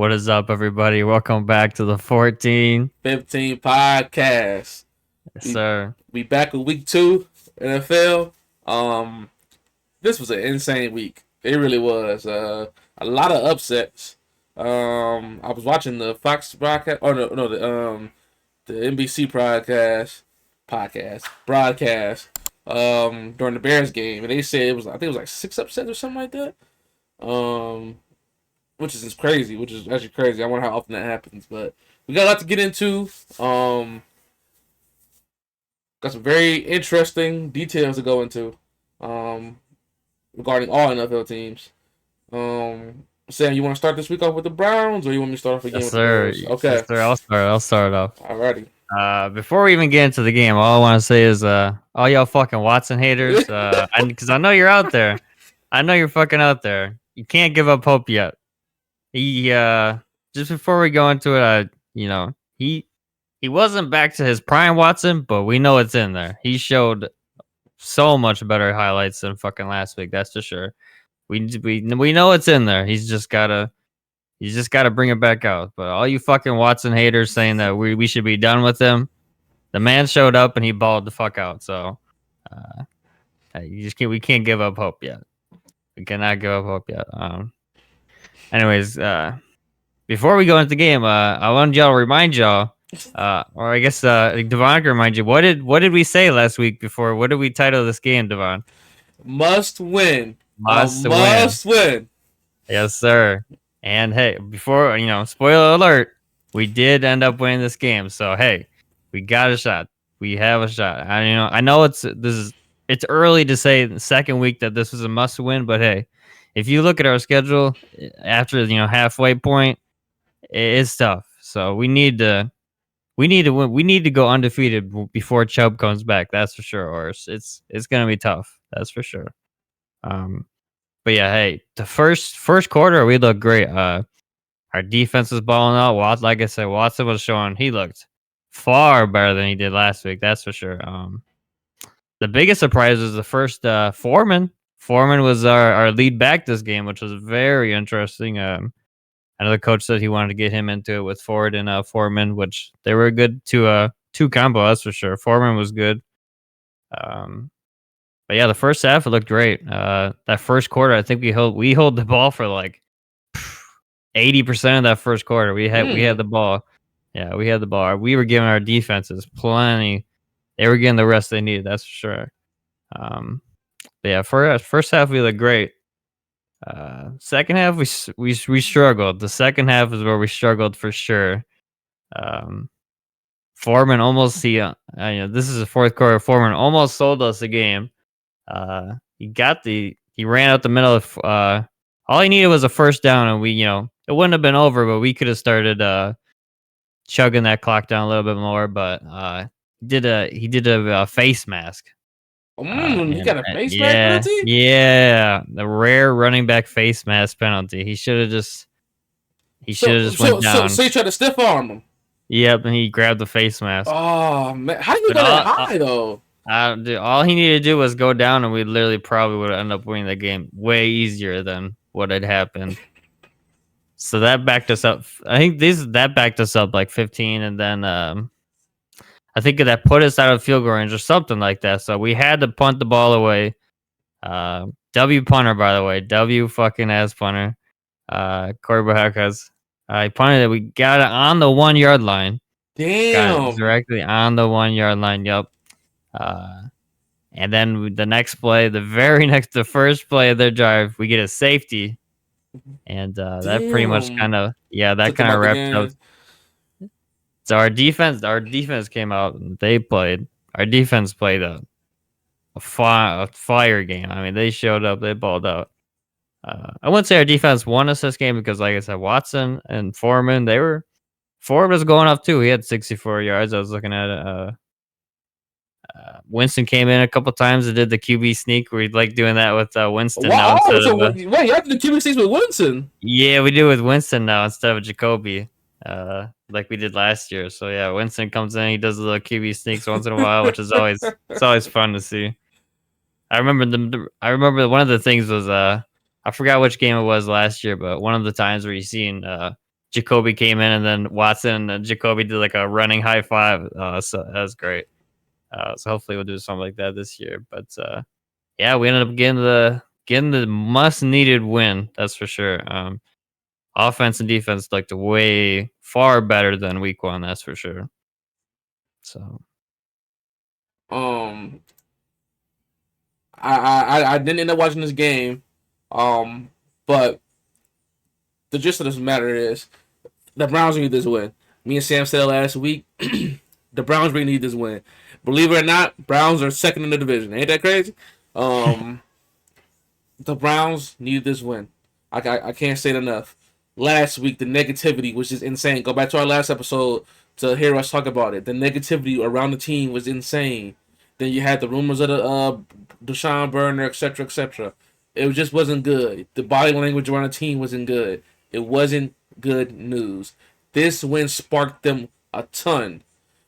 What is up, everybody? Welcome back to the 14. 15 podcast. Yes, We sir. we back with week 2 NFL. Um, this was an insane week. It really was. A lot of upsets. I was watching the Fox broadcast. Oh no, the NBC broadcast. During the Bears game, and they said I think it was like 6 upsets or something like that. Um, which is crazy. Which is actually crazy. I wonder how often that happens, but we got a lot to get into. Got some very interesting details to go into um, regarding all NFL teams. Sam, you want to start this week off with the Browns, or you want me to start off again Yes, with the sir. Bears? Yes, Okay, sir. I'll start off. alrighty. Before we even get into the game, all I want to say is, all y'all fucking Watson haters, because I know you're out there. I know you're fucking out there. You can't give up hope yet. He, just before we go into it, he wasn't back to his prime Watson, but we know it's in there. He showed so much better highlights than fucking last week. That's for sure. We know it's in there. He's just gotta bring it back out. But all you fucking Watson haters saying that we should be done with him, the man showed up and he balled the fuck out. So we can't give up hope yet. We cannot give up hope yet. Anyways, before we go into the game, I wanted y'all to remind y'all, or I guess Devon can remind you, what did we say last week before? What did we title this game, Devon? Must win. Must win. Must win. Yes, sir. And hey, before spoiler alert, we did end up winning this game. So hey, we got a shot. We have a shot. I know it's early to say the second week that this was a must win, but hey, if you look at our schedule after halfway point, it's tough. So we need to win. We need to go undefeated before Chubb comes back. That's for sure. Or it's gonna be tough. That's for sure. But yeah, hey, the first quarter we looked great. Our defense was balling out. Like I said, Watson was showing he looked far better than he did last week. That's for sure. The biggest surprise was the first Foreman. Foreman was our lead back this game, which was very interesting. I know the coach said he wanted to get him into it with Ford and Foreman, which they were good two combo. That's for sure. Foreman was good. But yeah, the first half it looked great. That first quarter, I think we hold the ball for like 80% of that first quarter. We had the ball. Yeah, we had the ball. We were giving our defenses plenty. They were getting the rest they needed. That's for sure. But yeah, first half we looked great. Second half we struggled. The second half is where we struggled for sure. Foreman almost this is the fourth quarter. Foreman almost sold us the game. He ran out the middle of all he needed was a first down, and it wouldn't have been over, but we could have started chugging that clock down a little bit more. But he did a face mask. He got a face mask Yeah, penalty. yeah, the rare running back face mask penalty. He should have just went down. So you tried to stiff arm him. Yep, and he grabbed the face mask. Oh man, how do you go that high though? Dude, all he needed to do was go down, and we literally probably would end up winning the game way easier than what had happened. So that backed us up. I think that backed us up like 15, and then I think that put us out of field goal range or something like that. So we had to punt the ball away. W punter, by the way, W fucking ass punter. Corey Bahakas. I punted it. We got it on the 1 yard line. Damn. Got it directly on the 1 yard line. Yup. And then the next play, the first play of their drive, we get a safety, and that pretty much kind of wrapped up. So our defense came out and they played. Our defense played a fire game. I mean, they showed up, they balled out. I wouldn't say our defense won us this game because, like I said, Watson and Foreman, Ford was going off too. He had 64 yards. I was looking at it. Winston came in a couple times and did the QB sneak. We like doing that with Winston now. Wait, you have to do QB sneaks with Winston? Yeah, we do with Winston now instead of Jacoby, like we did last year. So yeah, Winston comes in, he does a little QB sneaks once in a while, which is always fun to see. I remember one of the things was I forgot which game it was last year, but one of the times where you seen Jacoby came in, and then Watson and Jacoby did like a running high five. So that was great. So hopefully we'll do something like that this year. But yeah, we ended up getting the must needed win. That's for sure. Offense and defense looked way far better than week 1. That's for sure. So Um, I didn't end up watching this game, but the gist of this matter is the Browns need this win. Me and Sam said last week, the Browns really need this win. Believe it or not, Browns are second in the division. Ain't that crazy? Um, the Browns need this win. I can't say it enough. Last week, the negativity was just insane. Go back to our last episode to hear us talk about it. The negativity around the team was insane. Then you had the rumors of the Deshaun Burner, etc., etc. It just wasn't good. The body language around the team wasn't good. It wasn't good news. This win sparked them a ton.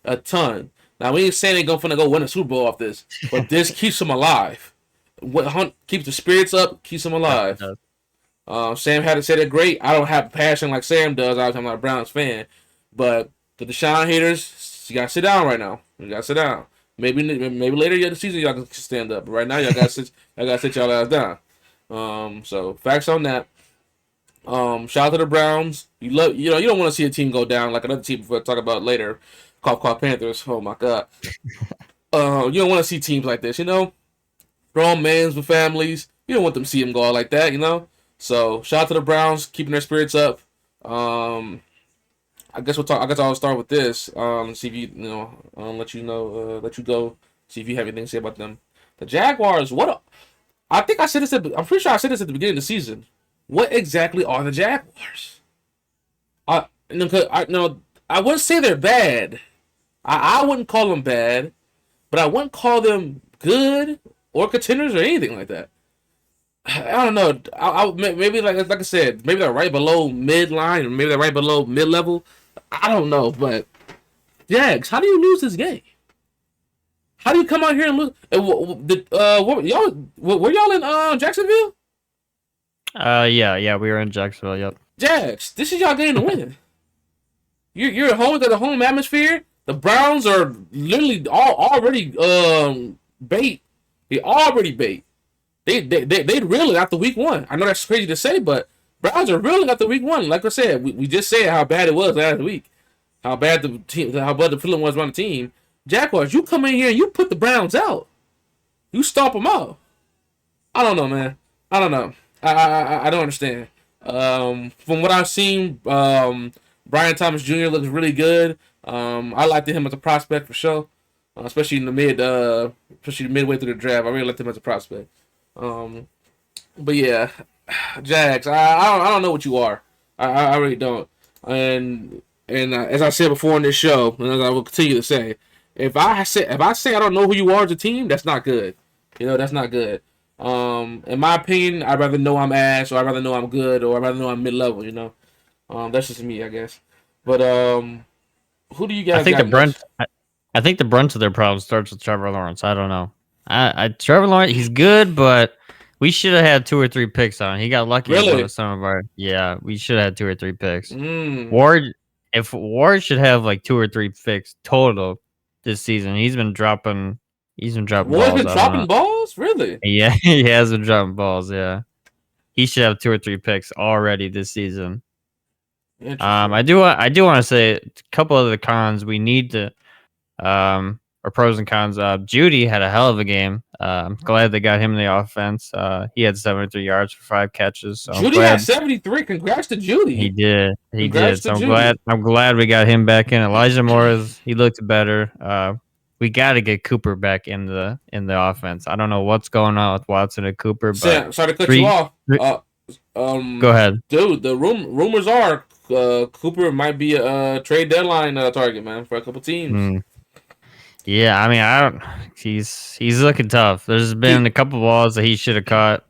A ton. Now, we ain't saying they're going to go win a Super Bowl off this, but this keeps them alive. Keeps the spirits up, keeps them alive. Sam had to say that great. I don't have passion like Sam does. I'm not a Browns fan. But the Deshaun haters, you got to sit down right now. You got to sit down. Maybe later in the season y'all can stand up. But right now y'all got to sit y'all ass down. So facts on that. Shout out to the Browns. You don't want to see a team go down like another team we'll talk about later. Call Panthers. Oh my god. You don't want to see teams like this. Grown men with families. You don't want them to see them go out like that. So shout out to the Browns keeping their spirits up. I guess I'll start with this. See if let you go. See if you have anything to say about them. The Jaguars. I think I said this. I'm pretty sure I said this at the beginning of the season. What exactly are the Jaguars? I wouldn't say they're bad. I wouldn't call them bad, but I wouldn't call them good or contenders or anything like that. I don't know. Maybe like I said, maybe they're right below midline, or maybe they're right below mid level. I don't know, but Jags, how do you lose this game? How do you come out here and lose? Were y'all in Jacksonville? Yeah, we were in Jacksonville. Yep. Jags, this is y'all game to win. You're at home, to the home atmosphere. The Browns are literally already bait. They already bait. They reeling after week 1. I know that's crazy to say, but Browns are reeling after week 1. Like I said, we just said how bad it was last week. How bad the feeling was around the team. Jaguars, you come in here and you put the Browns out. You stomp them out. I don't know, man. I don't know. I don't understand. From what I've seen, Brian Thomas Jr. looks really good. I liked him as a prospect for sure, especially in the especially midway through the draft. I really liked him as a prospect. But yeah, Jags. I don't know what you are. I really don't. And as I said before in this show, and as I will continue to say, if I say I don't know who you are as a team, that's not good. That's not good. In my opinion, I'd rather know I'm ass, or I'd rather know I'm good, or I'd rather know I'm mid level. That's just me, I guess. But who do you guys? I think the brunt of their problem starts with Trevor Lawrence. I don't know. Trevor Lawrence, he's good, but we should have had 2 or 3 picks on. He got lucky with some of our. Yeah, we should have had 2 or 3 picks. Ward should have like 2 or 3 picks total this season. He's been dropping. Ward's been dropping balls, really? Yeah, he has been dropping balls. Yeah, he should have 2 or 3 picks already this season. I do want to say a couple of the cons we need to. Or pros and cons. Judy had a hell of a game. I'm glad they got him in the offense. He had 73 yards for 5 catches. So Judy had 73. Congrats to Judy. He did. So I'm glad we got him back in. Elijah Morris, he looked better. We got to get Cooper back in the offense. I don't know what's going on with Watson and Cooper. But Sam, sorry to cut you off. Go ahead, dude. The rumors are Cooper might be a trade deadline target, man, for a couple teams. Yeah, I mean, I don't. He's looking tough. There's been a couple balls that he should have caught.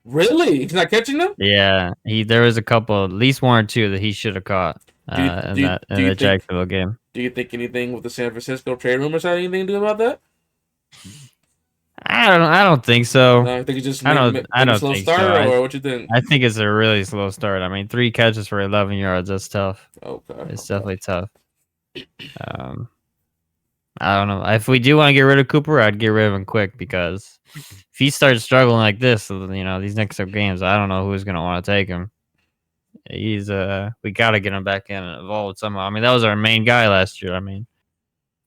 Really? He's not catching them? Yeah, there was a couple, at least 1 or 2 that he should have caught in the Jacksonville game. Do you think anything with the San Francisco trade rumors had anything to do about that? I don't think so. No, I think it's just I maybe a don't slow think so. start, or what you think? I think it's a really slow start. I mean, 3 catches for 11 yards. That's tough. Okay, It's okay. definitely tough. Um, I don't know. If we do want to get rid of Cooper, I'd get rid of him quick because if he starts struggling like this, these next 2 games, I don't know who's gonna want to take him. He's we gotta get him back in and involved somehow. I mean, that was our main guy last year. I mean,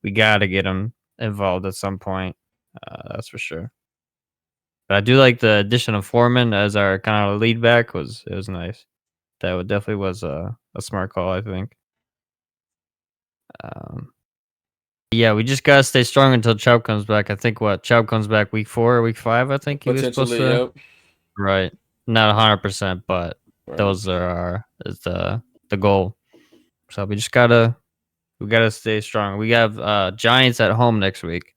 we gotta get him involved at some point. That's for sure. But I do like the addition of Foreman as our kind of lead back. It was nice. Definitely was a smart call, I think. Um, yeah, we just gotta stay strong until Chubb comes back. I think Chubb comes back week 4 or week 5. I think he was supposed Potentially, to. yep. Right, not 100%, but Right. those are is the goal. So we gotta stay strong. We have Giants at home next week,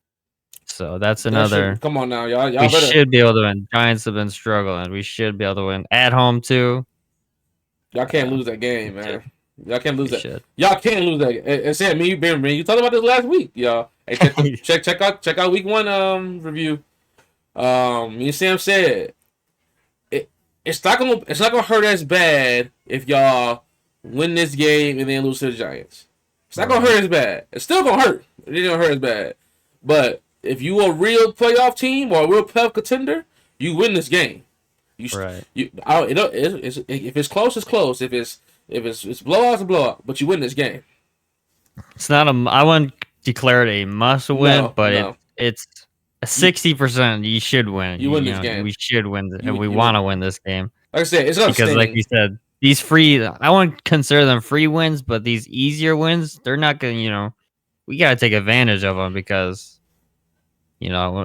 so that's That should another. come on now, y'all. We Y'all better. should be able to win. Giants have been struggling. We should be able to win at home too. Y'all can't Uh, lose that we game, should. man. Y'all can't lose We that. should. Y'all can't lose that. And Sam, me, you talked about this last week, y'all. Hey, check out week 1 review. Me and Sam said it. It's not gonna hurt as bad if y'all win this game and then lose to the Giants. It's not gonna Right. hurt as bad. It's still gonna hurt. It ain't gonna hurt as bad. But if you a real playoff team or a real playoff contender, you win this game. You Right. if it's close, it's close. If it's blowout, it's a blowout. But you win this game. It's not a. I wouldn't declare it a must win, No, but no. it's a You 60%. You should win. you win this game. We should win, and we You want win. to win this game Like I said, it's gonna because, like sting. you said, these free. I wouldn't consider them free wins, but these easier wins, they're not gonna. We gotta take advantage of them because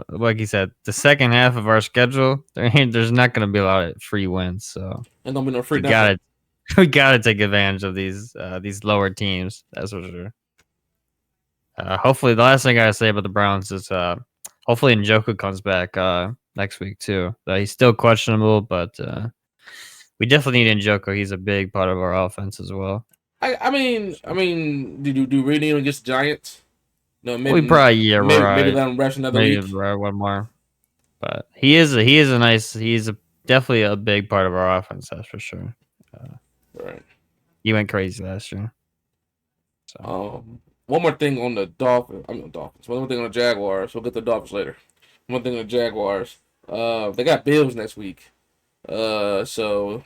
like you said, the second half of our schedule, there's not gonna be a lot of free wins. So Ain't gonna be no free we nothing. gotta we gotta take advantage of these lower teams. That's for sure. Hopefully, the last thing I gotta say about the Browns is hopefully Njoku comes back next week too. He's still questionable, but we definitely need Njoku. He's a big part of our offense as well. I mean, do you really need him against the Giants? No, We probably yeah maybe right let him rest another maybe week. right, one more, but he's definitely a big part of our offense. That's for sure. Uh, Right. he went crazy last year. So One more thing on the Dolphins. I mean, the Dolphins. One more thing on the Jaguars. We'll get the Dolphins later. One thing on the Jaguars. They got Bills next week. So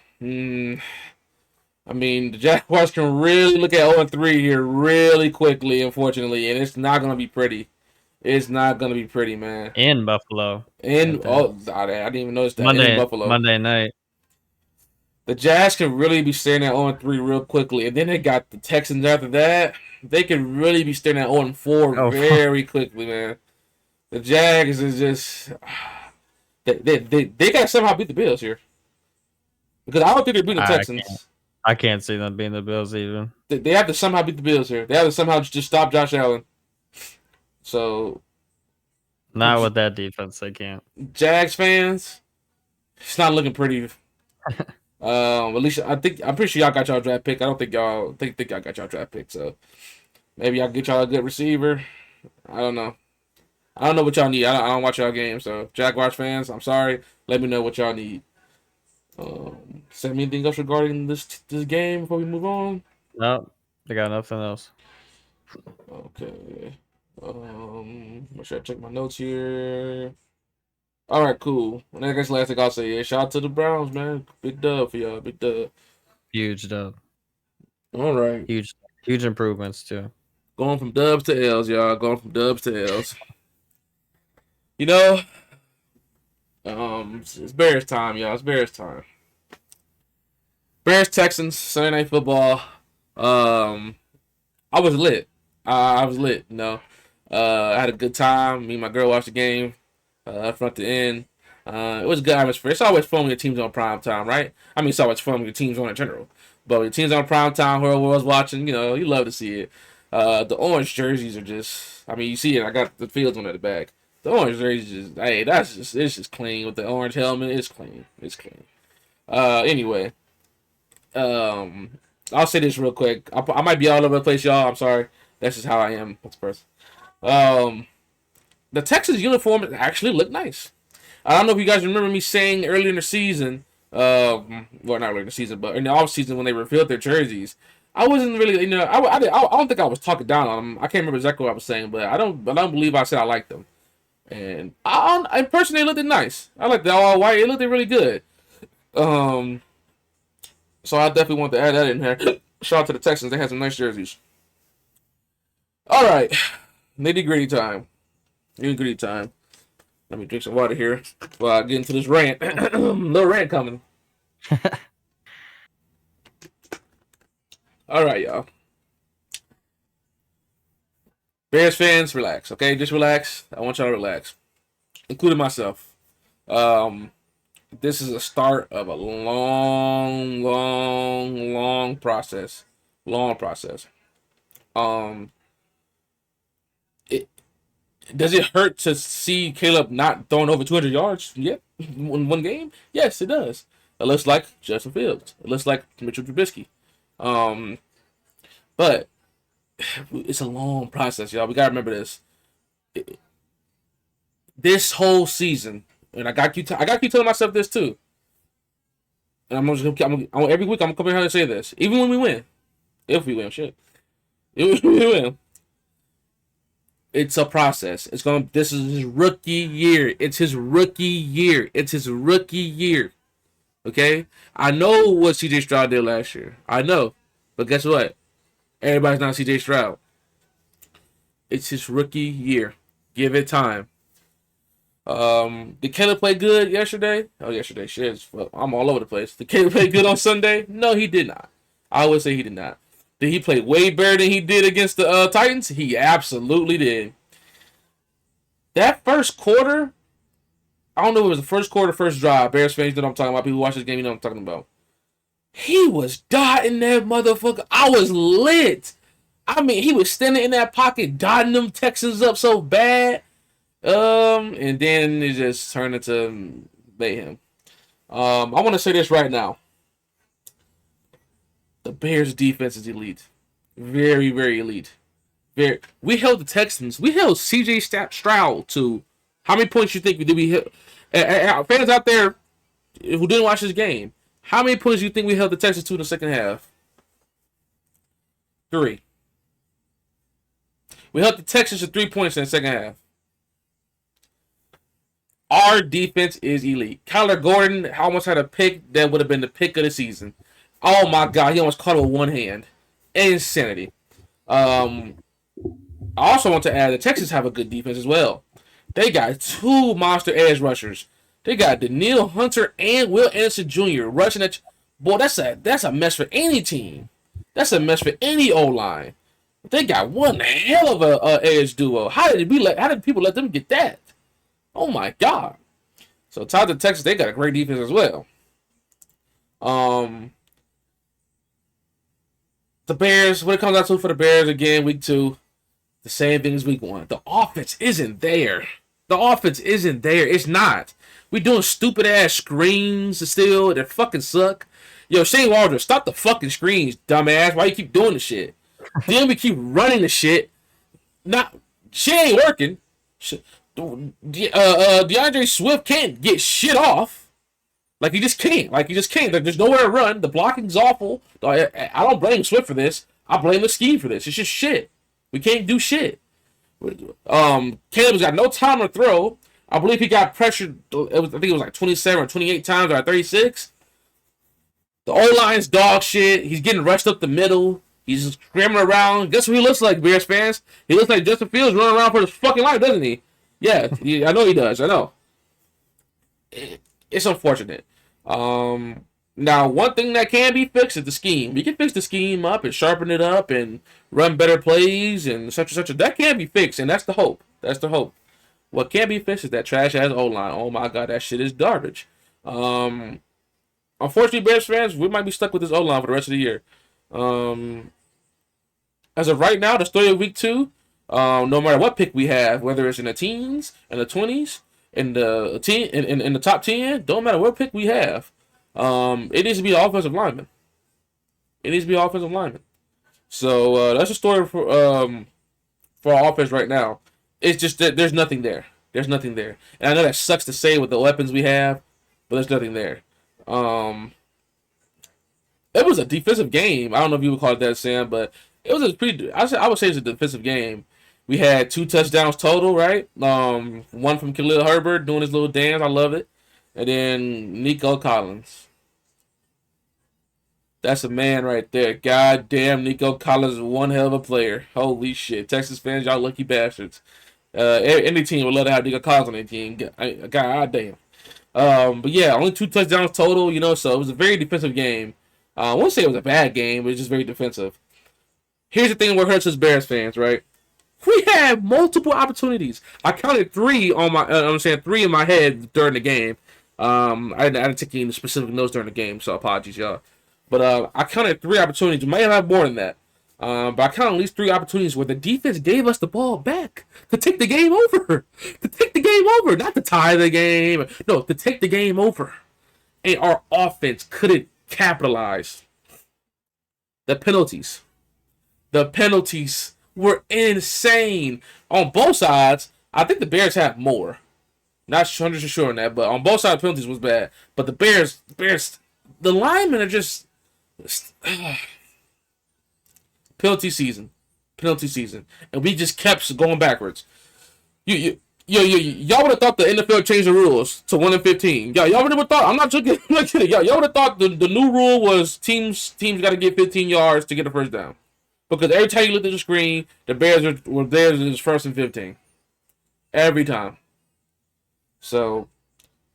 I mean, the Jaguars can really look at 0-3 here really quickly, unfortunately, and it's not gonna be pretty. It's not gonna be pretty, man. in Buffalo at In that I didn't even notice that in Buffalo. Monday night. The Jazz can really be staring at 0-3 real quickly, and then they got the Texans after that. They can really be staring at 0-4 Oh, very quickly, man. The Jags is just they got to somehow beat the Bills here because I don't think they're beating the I can't. Texans. I can't see them being the Bills even. They have to somehow beat the Bills here. They have to somehow just stop Josh Allen. So, Not with that defense, they can't. Jags fans, it's not looking pretty. At least I'm pretty sure y'all got y'all draft pick. I don't think y'all think y'all got y'all draft pick. So maybe y'all get y'all a good receiver. I don't know. I don't know what y'all need. I don't watch y'all games. So Jaguars fans, I'm sorry. Let me know what y'all need. Send me anything else regarding this game before we move on. No, they got nothing else. Okay. Make sure I check my notes here. All right, cool. And I guess last thing I'll say is shout out to the Browns, man. Big dub for y'all. Big dub. Huge dub. All right. Huge improvements too. Going from dubs to L's, y'all. Going from dubs to L's. You know, it's Bears time, y'all. It's Bears time. Bears Texans Sunday Night Football. I was lit. I was lit. I had a good time. Me and my girl watched the game, front to end. It was a good atmosphere. It's always fun when your team's on prime time, right? I mean, it's always fun when your team's on in general. But when your team's on prime time, whoever was watching, you love to see it. The orange jerseys are just, I mean, you see it. I got the Fields one at the back. The orange jerseys, hey, it's just clean with the orange helmet. It's clean. It's clean. Anyway, I'll say this real quick. I might be all over the place, y'all. I'm sorry. That's just how I am as a person. Um, the Texas uniform actually looked nice. I don't know if you guys remember me saying earlier in the season, well, not earlier in the season, but in the off season when they revealed their jerseys. I wasn't really, I don't think I was talking down on them. I can't remember exactly what I was saying, but I don't believe I said I liked them. And I personally looked nice. I like the all white. It looked really good. So I definitely want to add that in here. Shout out to the Texans. They had some nice jerseys. All right, nitty gritty time. Nitty gritty time. Let me drink some water here while I get into this rant. Little rant coming. All right, y'all. Bears fans, relax. Okay, just relax. I want y'all to relax, including myself. This is a start of a long process. Long process. It does it hurt to see Caleb not throwing over 200 yards? Yep, in one game. Yes, it does. It looks like Justin Fields. It looks like Mitchell Trubisky. But it's a long process, y'all. We gotta remember this. This whole season, and I got you telling myself this too. And every week I'm gonna come here and say this, even when we win, if we win, shit, if we win, it's a process. This is his rookie year. It's his rookie year. It's his rookie year. Okay, I know what CJ Stroud did last year. I know, but guess what? Everybody's not CJ Stroud. It's his rookie year. Give it time. Did Caleb play good yesterday? Oh, yesterday, shit. I'm all over the place. Did Caleb play good on Sunday? No, he did not. I would say he did not. Did he play way better than he did against the Titans? He absolutely did. That first quarter, I don't know if it was the first quarter, first drive. Bears fans know what I'm talking about. People who watch this game, you know what I'm talking about. He was dotting that motherfucker. I was lit. I mean, he was standing in that pocket, dotting them Texans up so bad. And then it just turned into mayhem. I want to say this right now. The Bears' defense is elite. Very, very elite. We held the Texans. We held CJ Stroud to how many points you think did we hit? Fans out there who didn't watch this game, how many points do you think we held the Texans to in the second half? 3. We held the Texans to 3 points in the second half. Our defense is elite. Kyler Gordon almost had a pick that would have been the pick of the season. Oh my God, he almost caught it with one hand. Insanity. I also want to add the Texans have a good defense as well. They got 2 monster edge rushers. They got Daniil Hunter and Will Anderson Jr. rushing at. Boy, that's a mess for any team. That's a mess for any O-line. They got one hell of a edge duo. How did people let them get that? Oh my God. So tied to Texas, they got a great defense as well. The Bears, when it comes out to for the Bears again, week 2, the same thing as week 1. The offense isn't there. It's not. We doing stupid ass screens still that fucking suck. Yo, Shane Waldron, stop the fucking screens, dumbass. Why you keep doing the shit? Then we keep running the shit. Shit ain't working. DeAndre Swift can't get shit off. He just can't. There's nowhere to run. The blocking's awful. I don't blame Swift for this. I blame the scheme for this. It's just shit. We can't do shit. Caleb's got no time to throw. I believe he got pressured. I think it was like 27 or 28 times, or 36. The O-line's dog shit. He's getting rushed up the middle. He's scrambling around. Guess what he looks like, Bears fans? He looks like Justin Fields running around for his fucking life, doesn't he? Yeah, I know he does. I know. It's unfortunate. Now, one thing that can be fixed is the scheme. We can fix the scheme up and sharpen it up and run better plays and such and such. That can be fixed, and that's the hope. What can't be fixed is that trash-ass O-line. Oh, my God, that shit is garbage. Unfortunately, Bears fans, we might be stuck with this O-line for the rest of the year. As of right now, the story of week 2, no matter what pick we have, whether it's in the teens, in the 20s, in the top 10, don't matter what pick we have, it needs to be offensive lineman. So that's a story for our offense right now. It's just that there's nothing there. There's nothing there. And I know that sucks to say with the weapons we have, but there's nothing there. Um, it was a defensive game. I don't know if you would call it that, Sam, but it was a pretty. I would say it's a defensive game. We had 2 touchdowns total, right? One from Khalil Herbert doing his little dance. I love it. And then Nico Collins. That's a man right there. God damn, Nico Collins is one hell of a player. Holy shit. Texas fans, y'all lucky bastards. Any team would love to have Nico Collins on their team. God damn. But yeah, only 2 touchdowns total, so it was a very defensive game. I won't say it was a bad game, but it's just very defensive. Here's the thing what hurts us Bears fans, right? We had multiple opportunities. I counted 3 on my, 3 in my head during the game. I didn't take any specific notes during the game, so apologies, y'all. But I counted 3 opportunities. We might have more than that. But I counted at least 3 opportunities where the defense gave us the ball back to take the game over. To take the game over. Not to tie the game. No, to take the game over. And our offense couldn't capitalize. The penalties. The penalties were insane. On both sides, I think the Bears have more. Not 100% sure on that, but on both sides, penalties was bad. But the Bears, the linemen are just penalty season, and we just kept going backwards. Y'all would have thought the NFL changed the rules to 1-15. Y'all would have thought. I'm not joking. I'm not kidding. Y'all would have thought the new rule was teams got to get 15 yards to get a first down, because every time you looked at the screen, the Bears were theirs is 1st and 15, every time. So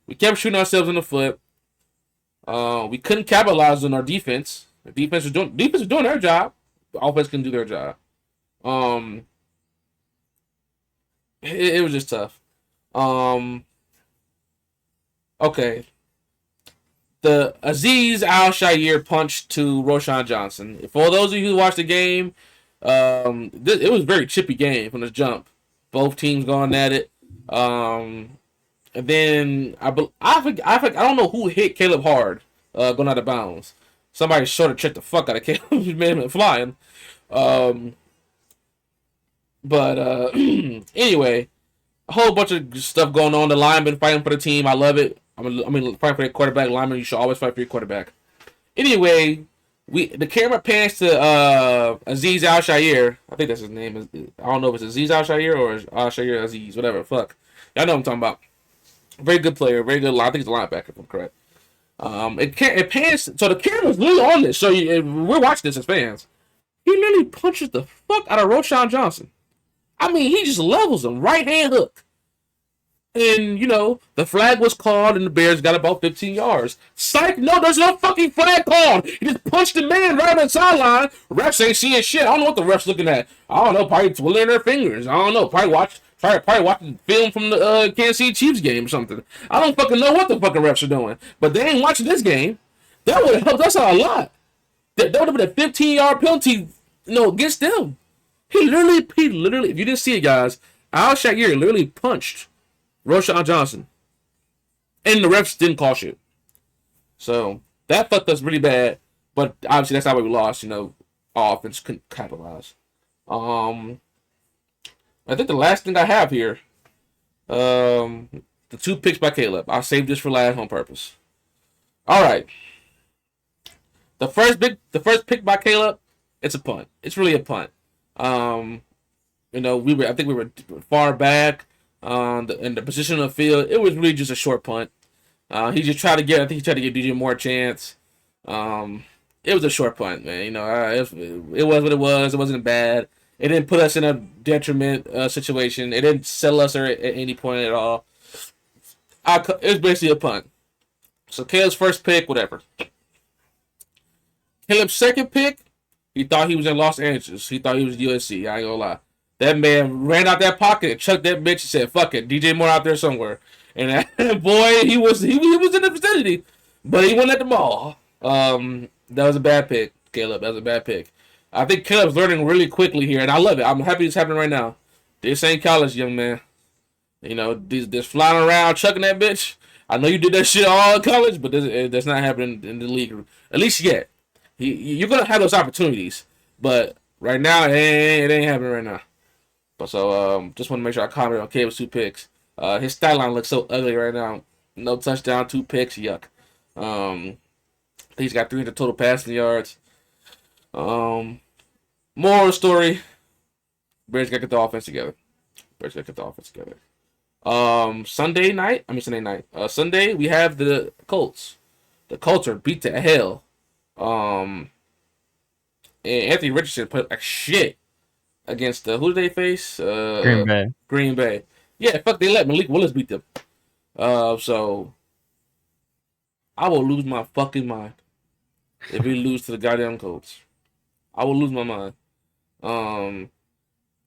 we kept shooting ourselves in the foot. We couldn't capitalize on our defense. The defense was doing their job. The offense couldn't do their job. It was just tough. Okay. The Azeez Al-Shaair punch to Roschon Johnson. For those of you who watched the game, it was a very chippy game from the jump. Both teams going at it. And then I don't know who hit Caleb hard going out of bounds. Somebody sort of checked the fuck out of Caleb. He made him flying. But anyway, a whole bunch of stuff going on. The linemen fighting for the team. I love it. Fighting for the quarterback. Lineman, you should always fight for your quarterback. Anyway, the camera pans to Azeez Al-Shaair. I think that's his name. I don't know if it's Azeez Al-Shaair or Al-Shaair Azeez. Whatever. Fuck. Y'all know what I'm talking about. Very good player. Very good. I think he's a linebacker, if I'm correct. It pans. So the camera's literally on this. So we're watching this as fans. He literally punches the fuck out of Roschon Johnson. I mean, he just levels him. Right hand hook. And, the flag was called and the Bears got about 15 yards. Psych, no, there's no fucking flag called. He just punched the man right on the sideline. Refs ain't seeing shit. I don't know what the refs looking at. I don't know, probably twiddling their fingers. I don't know, probably watching film from the Kansas City Chiefs game or something. I don't fucking know what the fucking refs are doing. But they ain't watching this game. That would have helped us out a lot. That would have been a 15-yard penalty, against them. He literally, if you didn't see it, guys, Al-Shaair literally punched Roschon Johnson. And the refs didn't call shit. So, that fucked us really bad. But obviously, that's not why we lost. Our offense couldn't capitalize. I think the last thing I have here, the 2 picks by Caleb. I saved this for last on purpose. All right. The first pick by Caleb, it's a punt. It's really a punt. I think we were far back in the position of the field. It was really just a short punt. He tried to get DJ Moore a chance. It was a short punt, man. It was what it was. It wasn't bad. It didn't put us in a detriment situation. It didn't settle us at any point at all. It was basically a punt. So Caleb's first pick, whatever. Caleb's second pick, he thought he was in Los Angeles. He thought he was USC. I ain't gonna lie. That man ran out that pocket and chucked that bitch and said, "Fuck it, DJ Moore out there somewhere." And that boy, he was in the vicinity, but he went at the ball. That was a bad pick, Caleb. That was a bad pick. I think Caleb's learning really quickly here, and I love it. I'm happy it's happening right now. This ain't college, young man. This flying around, chucking that bitch. I know you did that shit all in college, but that's not happening in the league, at least yet. You're gonna have those opportunities, but right now it ain't happening right now. But so just want to make sure I comment on Caleb's 2 picks. His stat line looks so ugly right now. No touchdown, 2 picks, yuck. He's got 300 total passing yards. Moral of the story: Bears gotta get the offense together. Bears gotta get the offense together. Sunday night. Sunday we have the Colts. The Colts are beat to hell. And Anthony Richardson played like shit against who did they face? Green Bay. Green Bay. Yeah, fuck. They let Malik Willis beat them. So I will lose my fucking mind if we lose to the goddamn Colts. I will lose my mind.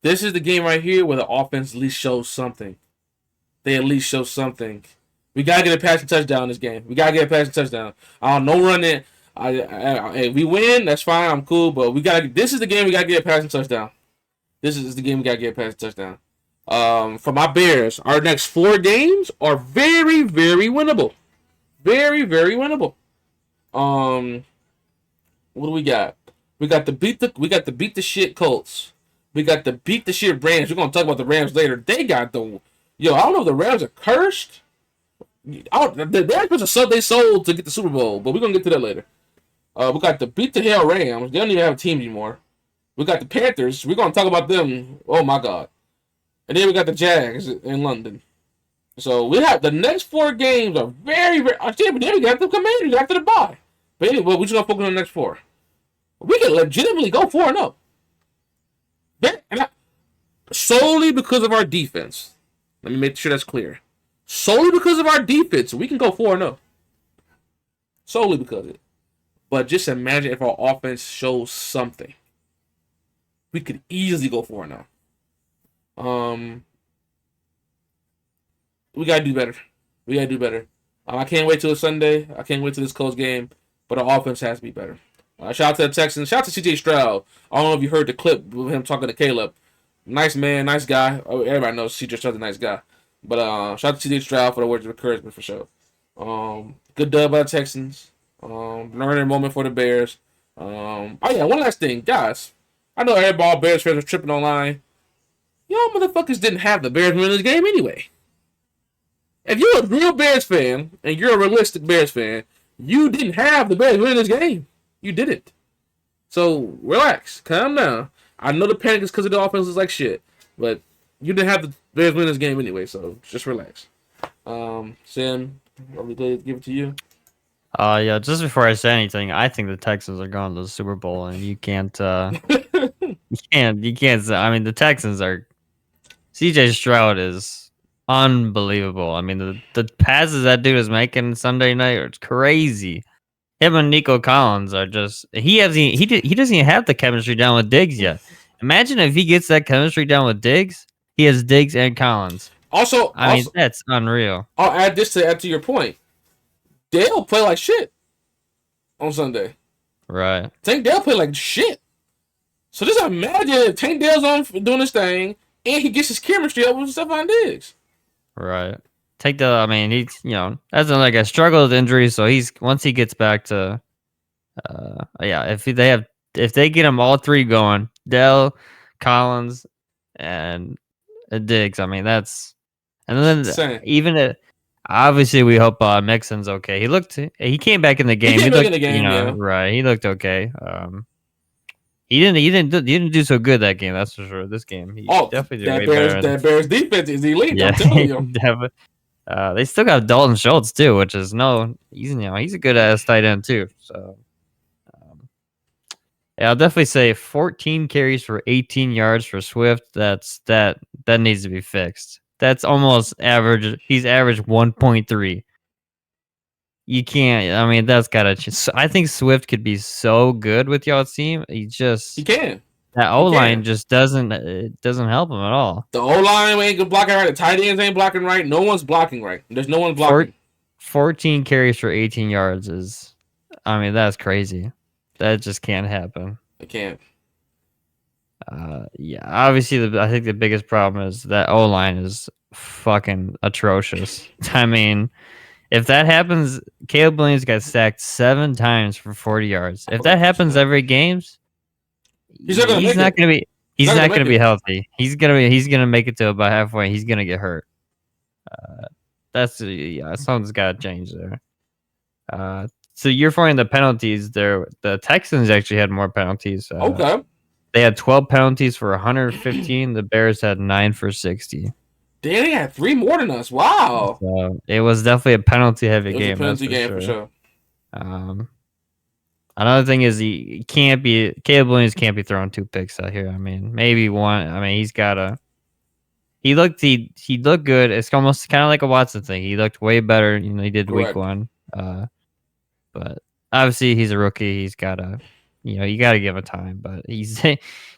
This is the game right here where the offense at least shows something. They at least show something. We gotta get a passing touchdown in this game. We gotta get a passing touchdown. I don't know running. If we win, that's fine. I'm cool. But we gotta. This is the game we gotta get a passing touchdown. This is the game we gotta get a passing touchdown. For my Bears, our next 4 games are very, very winnable. Very, very winnable. What do we got? We got the beat the shit Colts. We got the beat the shit Rams. We're gonna talk about the Rams later. They got the I don't know if the Rams are cursed. The Rams are sub they sold to get the Super Bowl, but we're gonna get to that later. We got the beat the hell Rams. They don't even have a team anymore. We got the Panthers. We're gonna talk about them. Oh my god. And then we got the Jags in London. So we have the next 4 games are very, very. But then we got the Commanders after the bye. But anyway, we're just gonna focus on the next 4. We can legitimately go 4-0. Solely because of our defense. Let me make sure that's clear. Solely because of our defense, we can go 4-0. Solely because of it. But just imagine if our offense shows something. We could easily go 4-0. We gotta do better. I can't wait till Sunday. I can't wait till this close game. But our offense has to be better. Shout out to the Texans. Shout out to CJ Stroud. I don't know if you heard the clip with him talking to Caleb. Nice man, nice guy. Everybody knows CJ Stroud's a nice guy. But shout out to CJ Stroud for the words of encouragement for sure. Good dub by the Texans. Learning moment for the Bears. One last thing, guys. I know everybody Bears fans are tripping online. Y'all motherfuckers didn't have the Bears win this game anyway. If you're a real Bears fan and you're a realistic Bears fan, you didn't have the Bears win this game. You didn't. So relax, calm down. I know the panic is because of the offense is like shit, but you didn't have the Bears win this game anyway. So just relax. Sam, let me give it to you. Yeah. Just before I say anything, I think the Texans are going to the Super Bowl, and you can't. You can't. I mean, the Texans are. CJ Stroud is unbelievable. I mean, the passes that dude is making Sunday night are crazy. Him and Nico Collins are just he doesn't even have the chemistry down with Diggs yet. Imagine if he gets that chemistry down with Diggs. He has Diggs and Collins. I mean that's unreal. I'll add this to add to your point. Dale play like shit on Sunday. Right. Tank Dale play like shit. So just imagine if Tank Dale's on doing his thing and he gets his chemistry up with Stephon Diggs. Right. I mean, he's, hasn't like a struggle with injuries, so once he gets back to, if they get him all 3 going, Dell, Collins, and Diggs, I mean, and then insane. Obviously we hope Mixon's okay. He came back in the game. He looked, right. He looked okay. He didn't do so good that game. That's for sure. This game, he definitely did way better. That Bears defense is elite. Yeah, I'm telling you. They still got Dalton Schultz too, which is he's a good ass tight end too. So, I'll definitely say 14 carries for 18 yards for Swift. That needs to be fixed. That's almost average. He's averaged 1.3. You can't. I mean, that's gotta change. I think Swift could be so good with y'all's team. He can. That O line just doesn't help him at all. The O line ain't blocking right. The tight ends ain't blocking right. No one's blocking right. There's no one blocking. 14 carries for 18 yards is, I mean, that's crazy. That just can't happen. It can't. Obviously, I think the biggest problem is that O line is fucking atrocious. I mean, if that happens, Caleb Williams got sacked 7 times for 40 yards. If that happens every game, he's not going to be. He's not gonna not make gonna be it. healthy. He's gonna make it to about halfway. He's gonna get hurt. That's yeah. Something's got to change there. So you're finding the penalties there. The Texans actually had more penalties. Okay. They had 12 penalties for 115. The Bears had 9 for 60. Damn, they had 3 more than us. Wow. So it was definitely a penalty heavy It was a game. That's penalty for game for sure. sure. Another thing is he can't be Caleb Williams can't be throwing 2 picks out here. I mean, maybe one. I mean, he's gotta. He looked good. It's almost kind of like a Watson thing. He looked way better. He did week Correct. 1. But obviously he's a rookie. He's gotta. You gotta give him time. But he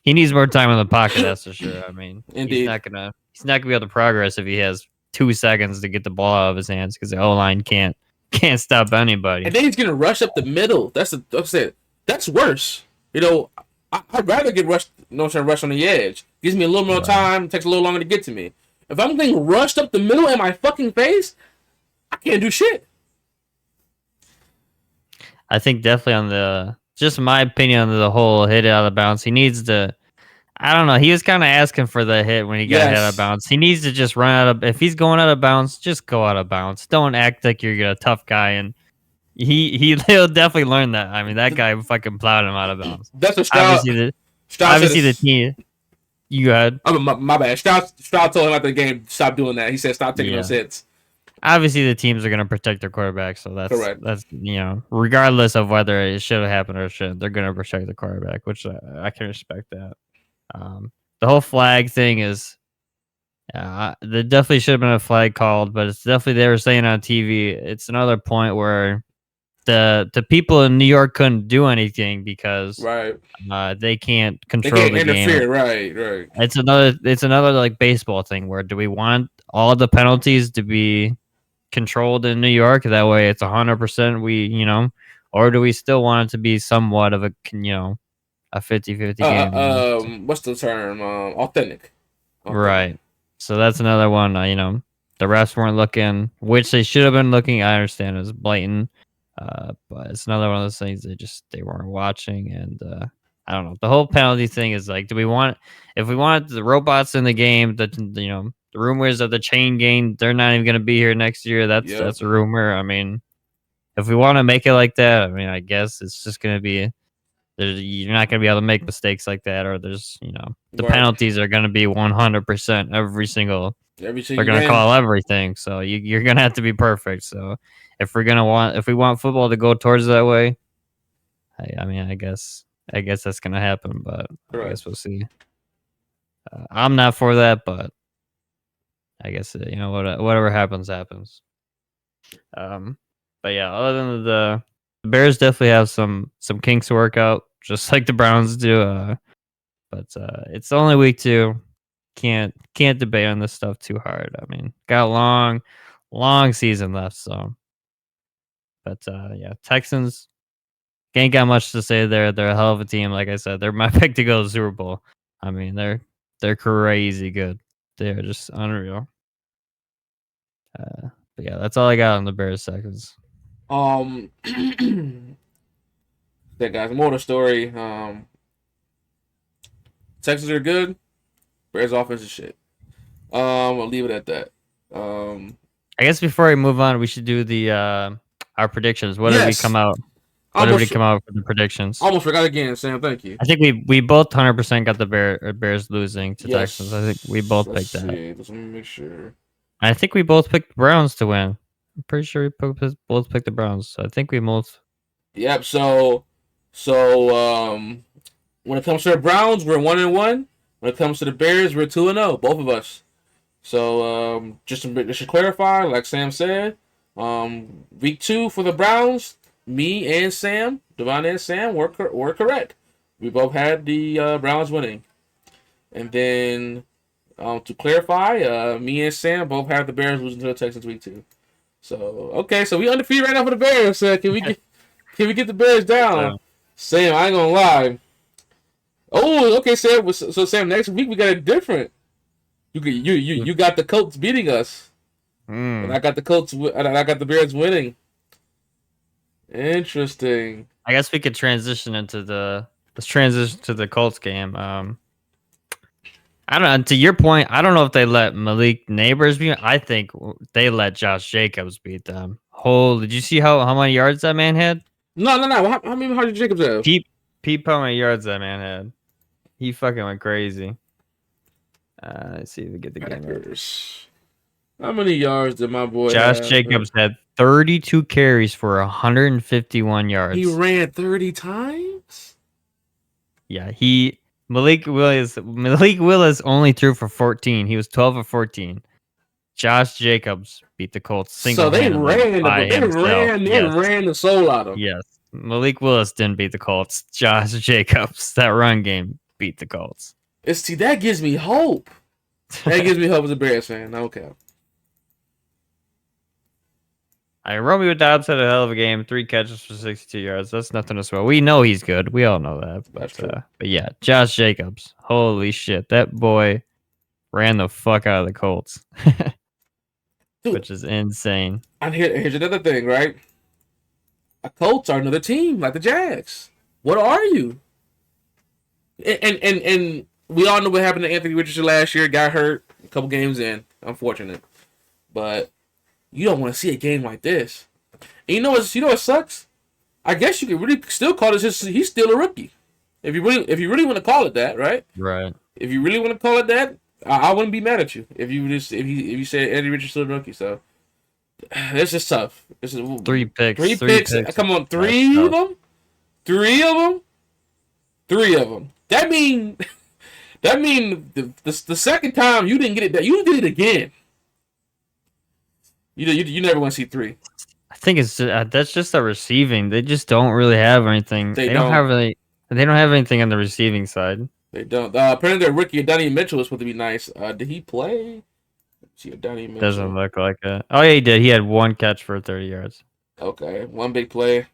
needs more time in the pocket. That's for sure. I mean, Indeed. he's not gonna be able to progress if he has 2 seconds to get the ball out of his hands because the O line can't stop anybody. And then he's gonna rush up the middle. That's it. That's worse. I'd rather get rushed. Rush on the edge. Gives me a little more Right. time. Takes a little longer to get to me. If I'm getting rushed up the middle in my fucking face, I can't do shit. I think definitely on just my opinion on the whole hit out of bounds. He needs to. I don't know. He was kind of asking for the hit when he got hit out of bounds. He needs to just run out of. If he's going out of bounds, just go out of bounds. Don't act like you're a tough guy. And he'll definitely learn that. I mean, that guy fucking plowed him out of bounds. That's what Stroud. Obviously the team. You had. I mean, my bad. Stroud told him after the game, stop doing that. He said, stop taking those hits. Obviously, the teams are going to protect their quarterback, so that's Correct. That's regardless of whether it should have happened or shouldn't, they're going to protect the quarterback, which I can respect that. The whole flag thing is, there definitely should have been a flag called, but it's definitely they were saying on TV. It's another point where the people in New York couldn't do anything because right. They can't control they can't the interfere. game. Right. It's another like baseball thing where do we want all the penalties to be controlled in New York? That way it's 100% or do we still want it to be somewhat of a 50-50 game? What's the term? Authentic. Right. So that's another one. The refs weren't looking, which they should have been looking. I understand it was blatant. But it's another one of those things they weren't watching, and I don't know. The whole penalty thing is like, if we want the robots in the game, the rumors of the chain game, they're not even going to be here next year. That's a rumor. I mean, if we want to make it like that, I mean, I guess it's just going to be you're not going to be able to make mistakes like that, or there's the penalties are going to be 100% every single. They're going to call everything, so you're going to have to be perfect. So if we want football to go towards that way, I mean, I guess that's going to happen, but I guess we'll see. I'm not for that, but I guess whatever happens. But yeah, other than the Bears definitely have some kinks to work out, just like the Browns do. But it's only week 2. Can't debate on this stuff too hard. I mean, got a long season left, so. But yeah, Texans ain't got much to say there. They're a hell of a team. Like I said, they're my pick to go to the Super Bowl. I mean, they're crazy good. They're just unreal. But yeah, that's all I got on the Bears seconds. That guys, more of the story. Texans are good. Bears offense is shit. I'll leave it at that. I guess before we move on, we should do the our predictions. What did we come out? What did we come out with the predictions? Almost forgot again, Sam. Thank you. I think we both 100% got the Bears losing to Texans. I think we both picked that. Let me make sure. I think we both picked the Browns to win. I'm pretty sure we both picked the Browns. So I think we both. Yep. So when it comes to the Browns, we're 1-1. When it comes to the Bears, we're 2-0. Both of us. So just to clarify, like Sam said, week 2 for the Browns, me and Sam, Devon and Sam, were correct. We both had the Browns winning. And then to clarify, me and Sam both have the Bears losing to the Texans week 2. So okay, so we undefeated right now for the Bears. Can we get the Bears down? Sam, I ain't gonna lie. Oh, okay, Sam. So Sam, next week we got it different. You got the Colts beating us, and I got the Colts. And I got the Bears winning. Interesting. I guess we could transition to the Colts game. I don't know. To your point, I don't know if they let Malik Neighbors beat. I think they let Josh Jacobs beat them. Did you see how many yards that man had? No. How many Hardy Jacobs have? Peep, peep how many yards that man had. He fucking went crazy. Let's see if we get the game. Packers. How many yards did my boy Josh have? Jacobs had 32 carries for 151 yards. He ran 30 times? Yeah, Malik Willis only threw for 14. He was 12 of 14. Josh Jacobs beat the Colts So they single-handedly by himself. ran the soul out of him. Yes. Malik Willis didn't beat the Colts. Josh Jacobs, that run game, beat the Colts. See, that gives me hope. That gives me hope as a Bears fan. Okay. Romeo Dobbs had a hell of a game. 3 catches for 62 yards. That's nothing to swear. We know he's good. We all know that. That's true. But yeah, Josh Jacobs. Holy shit. That boy ran the fuck out of the Colts. Dude, which is insane. And here's another thing, right? The Colts are another team like the Jags. What are you? And we all know what happened to Anthony Richardson last year. Got hurt a couple games in. Unfortunate. But you don't want to see a game like this. And you know what sucks? I guess you could really still call this he's still a rookie. If you really want to call it that, right? Right. If you really want to call it that, I wouldn't be mad at you if you said Anthony Richardson still a rookie. So it's just tough. This is 3 picks. 3 picks. Come on, 3 of them. 3 of them. 3 of them. That mean the second time you didn't get it, that you did it again. You never want to see 3. I think it's that's just the receiving. They just don't really have anything. They don't have anything on the receiving side. They don't. Apparently, their rookie Donnie Mitchell was supposed to be nice. Did he play? Let's see, Donnie Mitchell Doesn't look like it. Oh yeah, he did. He had 1 catch for 30 yards. Okay, 1 big play.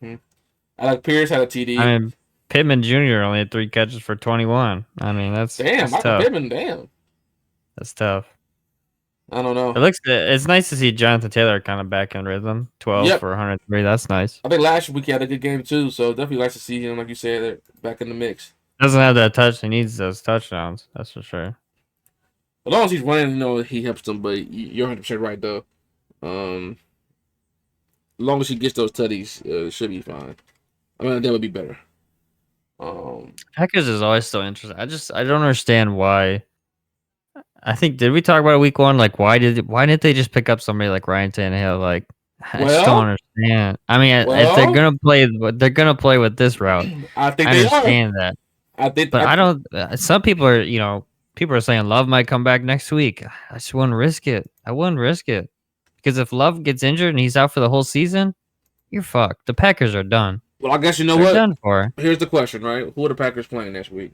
Alec Pierce had a TD. I mean, Pittman Jr. only had 3 catches for 21. I mean, that's tough. Pittman, damn. That's tough. I don't know. It's nice to see Jonathan Taylor kind of back in rhythm. 12 for 103. That's nice. I think last week he had a good game too, so definitely nice to see him, like you said, back in the mix. Doesn't have that touch. He needs those touchdowns. That's for sure. As long as he's running, he helps them. But you're 100% right though. As long as he gets those tutties, it should be fine. I mean, that would be better. Packers is always so interesting. I don't understand why. I think did we talk about it week 1? Like why didn't they just pick up somebody like Ryan Tannehill? Like I just don't understand. I mean, if they're gonna play with this route. I understand that. I don't. Some people are saying Love might come back next week. I just wouldn't risk it. I wouldn't risk it because if Love gets injured and he's out for the whole season, you're fucked. The Packers are done. Well, I guess They're what. Done for. Here's the question, right? Who are the Packers playing next week?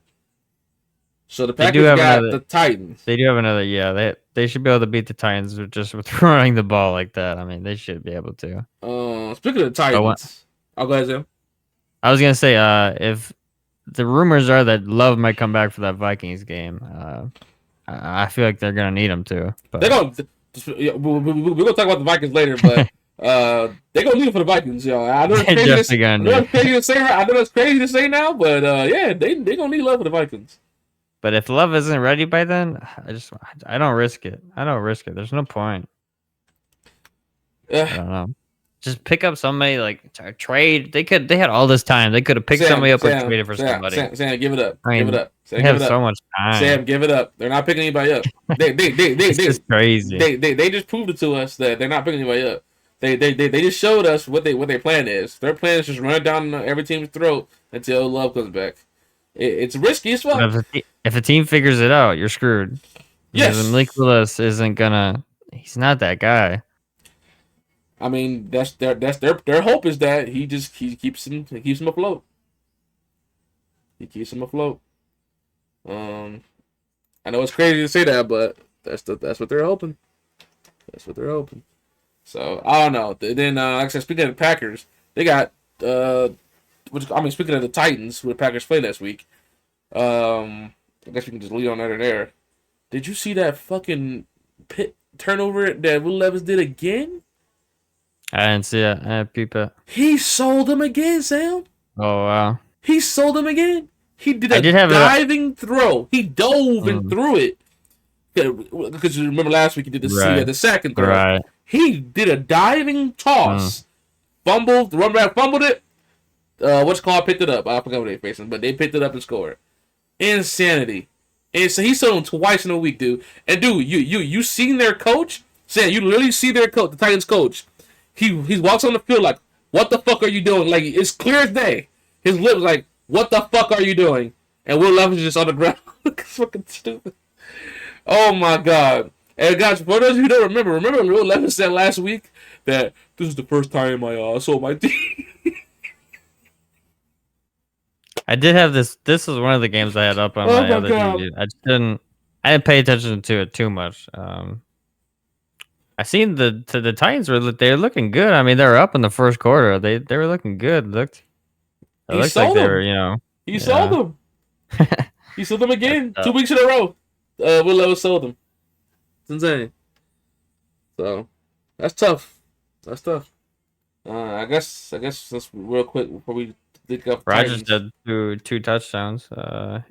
So the Packers got the Titans. They do have another. Yeah, they should be able to beat the Titans just with running the ball like that. I mean, they should be able to. Speaking of the Titans, I'll go ahead, Sam. I was gonna say, if the rumors are that Love might come back for that Vikings game, I feel like they're gonna need him to. But they're gonna. We're gonna talk about the Vikings later, but they're gonna need him for the Vikings, y'all. I know it's crazy to say. I know it's crazy to say now, but yeah, they gonna need Love for the Vikings. But if Love isn't ready by then, I don't risk it. There's no point. I don't know. Just pick up somebody like trade. They had all this time. They could have picked somebody up or traded for somebody. Sam, give it up. Give it up. They have so much time. Sam, give it up. They're not picking anybody up. It's just crazy. They just proved it to us that they're not picking anybody up. They just showed us what their plan is. Their plan is just run it down every team's throat until Love comes back. It's risky as well. If a team figures it out, you're screwed. Yes. Because Malik Willis isn't gonna. He's not that guy. I mean, that's their hope is that he keeps him afloat. He keeps him afloat. I know it's crazy to say that, but that's what they're hoping. That's what they're hoping. So I don't know. Then like I said, speaking of the Packers, they got speaking of the Titans, who the Packers play next week. I guess we can just lead on that there. Did you see that fucking pit turnover that Will Levis did again? I didn't see it. I peep it. He sold him again, Sam. Oh wow. He sold him again. He did a diving throw. He dove and threw it. because you remember last week he did Right. the second throw. Right. He did a diving Mm. toss, fumbled. The running back fumbled it. What's called picked it up. I forgot what they facing, but they picked it up and scored. Insanity. And so he saw him twice in a week, dude. And dude, you seen their coach? Sam, you literally see their coach, the Titans coach. He walks on the field like, what the fuck are you doing? Like, it's clear as day. His lips like, what the fuck are you doing? And Will Levis is just on the ground. It's fucking stupid. Oh my god. And guys, for those of you who don't remember Will Levis said last week that this is the first time I saw my team. I did have this. This was one of the games I had up on Oh my my other god. TV. I didn't pay attention to it too much. I seen the Titans they're looking good. I mean, they were up in the first quarter. They were looking good. It He looked like sold they were, them. He sold yeah. them. He sold them again. That's 2 weeks in a row. Will Levis sold them. It's insane. So that's tough. That's tough. I guess that's real quick before we think of Rogers Titans. had two touchdowns.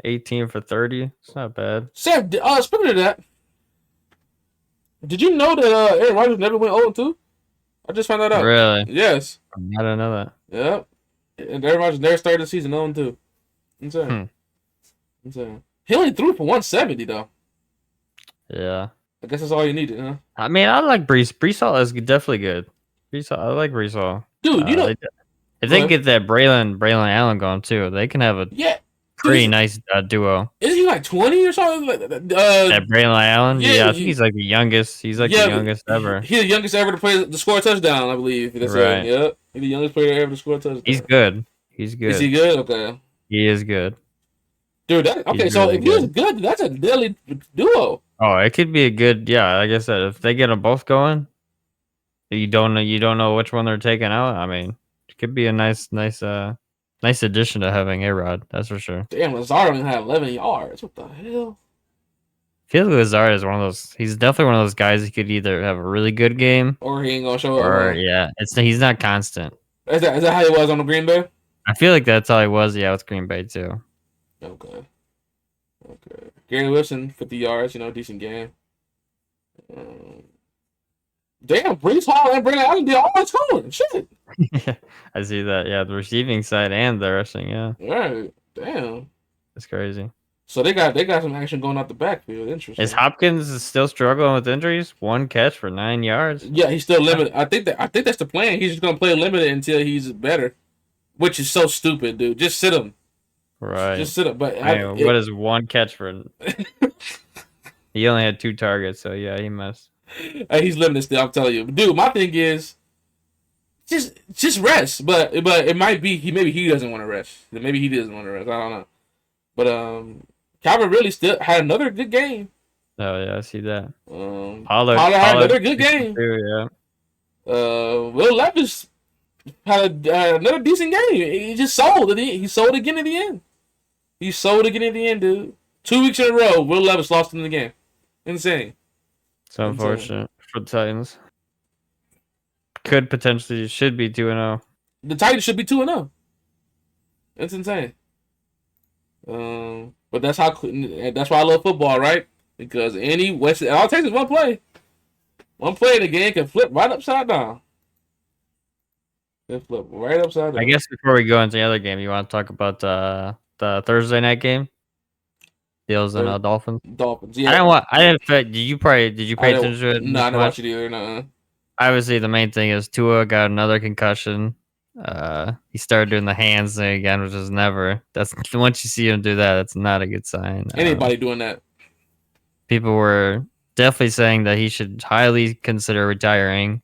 18 for 30. It's not bad. Sam, speaking of that, did you know that Aaron Rodgers never went 0-2? I just found that out. Really? Yes. I didn't know that. Yep. And Aaron Rodgers never started the season 0-2. Insane. Hmm. Insane. He only threw for 170 though. Yeah. I guess that's all you needed, huh? I mean, I like Brees. Brees Hall is definitely good. I like Brees Hall. Dude, you know. If they can get that Braylon Allen going too, they can have a Yeah. pretty nice duo. Isn't he like 20 or something? That Braylon Allen? Yeah, I think he's like the youngest. He's like the youngest ever. He's the youngest ever to score a touchdown, I believe. That's right. Yep. He's the youngest player ever to score a touchdown. He's good. He's good. Is he good? Okay. He is good. Dude, so if he was good, that's a deadly duo. Oh, it could be a good, yeah, like I said, if they get them both going, you don't know which one they're taking out. I mean, it could be a nice addition to having A-Rod, that's for sure. Damn, Lazard only had 11 yards. What the hell? I feel like Lazard is one of those. He's definitely one of those guys. He could either have a really good game, or he ain't gonna show up. Or yeah, he's not constant. Is that how he was on the Green Bay? I feel like that's how he was. Yeah, with Green Bay too. Okay. Gary Wilson, 50 yards. Decent game. Damn, Brees Hall and Brandon Allen did all that scoring. Shit. Yeah, I see that. Yeah, the receiving side and the rushing. Yeah. Right. Damn. That's crazy. So they got some action going out the backfield. Interesting. Is Hopkins still struggling with injuries? 1 catch for 9 yards. Yeah, he's still limited. I think that's the plan. He's just gonna play limited until he's better, which is so stupid, dude. Just sit him. Right. Just sit him. But what is 1 catch for? He only had 2 targets, so yeah, he must. He's limited still. I'm telling you, dude. My thing is, just rest. But it might be maybe he doesn't want to rest. Maybe he doesn't want to rest. I don't know. But Calvin really still had another good game. Oh yeah, I see that. Pollard had another good game. Too, yeah. Will Levis had another decent game. He just sold. He sold again at the end. He sold again at the end, dude. 2 weeks in a row, Will Levis lost in the game. Insane. It's unfortunate for the Titans. Should be 2-0. The Titans should be 2-0. It's insane. But that's why I love football, right? Because all it takes is one play. One play in the game can flip right upside down. Flip right upside down. I guess before we go into the other game, you want to talk about the Thursday night game? Bills and Dolphins. Dolphins. Yeah. Did you pay attention to it? No, I didn't watch it either. No. Obviously, the main thing is Tua got another concussion. He started doing the hands thing again, which is never. That's once you see him do that, that's not a good sign. Anybody doing that? People were definitely saying that he should highly consider retiring.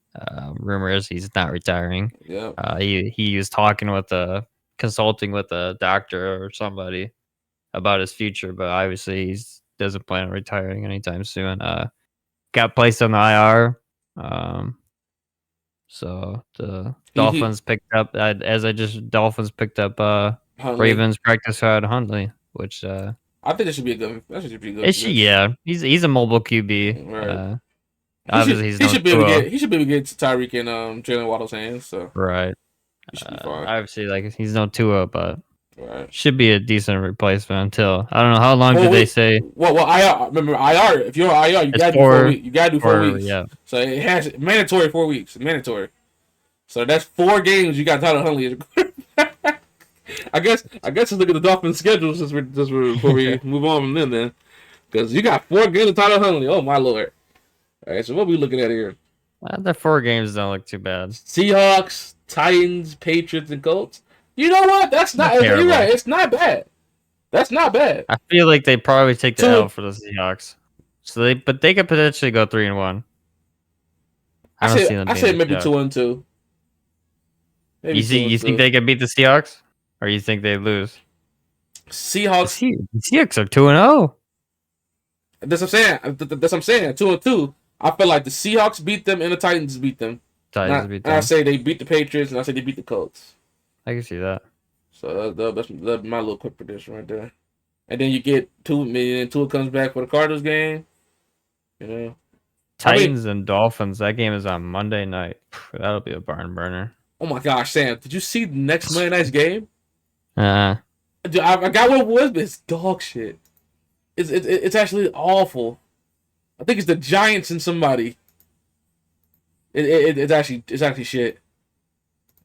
Rumor is he's not retiring. Yeah. He was consulting with a doctor or somebody about his future, but obviously he doesn't plan on retiring anytime soon. Got placed on the IR. So the Dolphins picked up Dolphins picked up Ravens practice squad Huntley, which I think that should be good. Yeah, he's a mobile QB. Right. Obviously, he should be able to get to Tyreek and Jalen Waddle's hands. So right. He should be fine. Obviously, like he's no Tua, but Right. Should be a decent replacement until I don't know how long 4 did they weeks. say? Well, IR. Remember IR. If you're on IR, you It's gotta do 4 weeks. You gotta do 4 weeks. yeah. So it has mandatory 4 weeks. Mandatory. So that's 4 games you got Tyler Huntley as your quarterback. I guess let's look at the Dolphins' schedule before we move on from them then, because you got 4 games of Tyler Huntley. Oh my lord! All right, so what are we looking at here? The 4 games don't look too bad. Seahawks, Titans, Patriots, and Colts. You know what? That's not. You're Terrible. right. It's not bad. That's not bad. I feel like they probably take the So- L for the Seahawks. But they could potentially go 3-1. I don't see them. I beating said the maybe Seahawks. 2-2. Maybe You think they could beat the Seahawks, or you think they lose? Seahawks? The Seahawks are 2-0. That's what I'm saying. That's what I'm saying. 2-2. I feel like the Seahawks beat them and the Titans beat them. Titans beat And I them. say they beat the Patriots, and I say they beat the Colts. I can see that. So that's my little quick prediction right there. And then you get Tua comes back for the Cardinals game. You know, Titans and Dolphins. That game is on Monday night. That'll be a barn burner. oh my gosh, Sam, did you see the next Monday night's game? Dude, I got what it was, but it's dog shit. It's actually awful. I think it's the Giants and somebody. It's actually shit.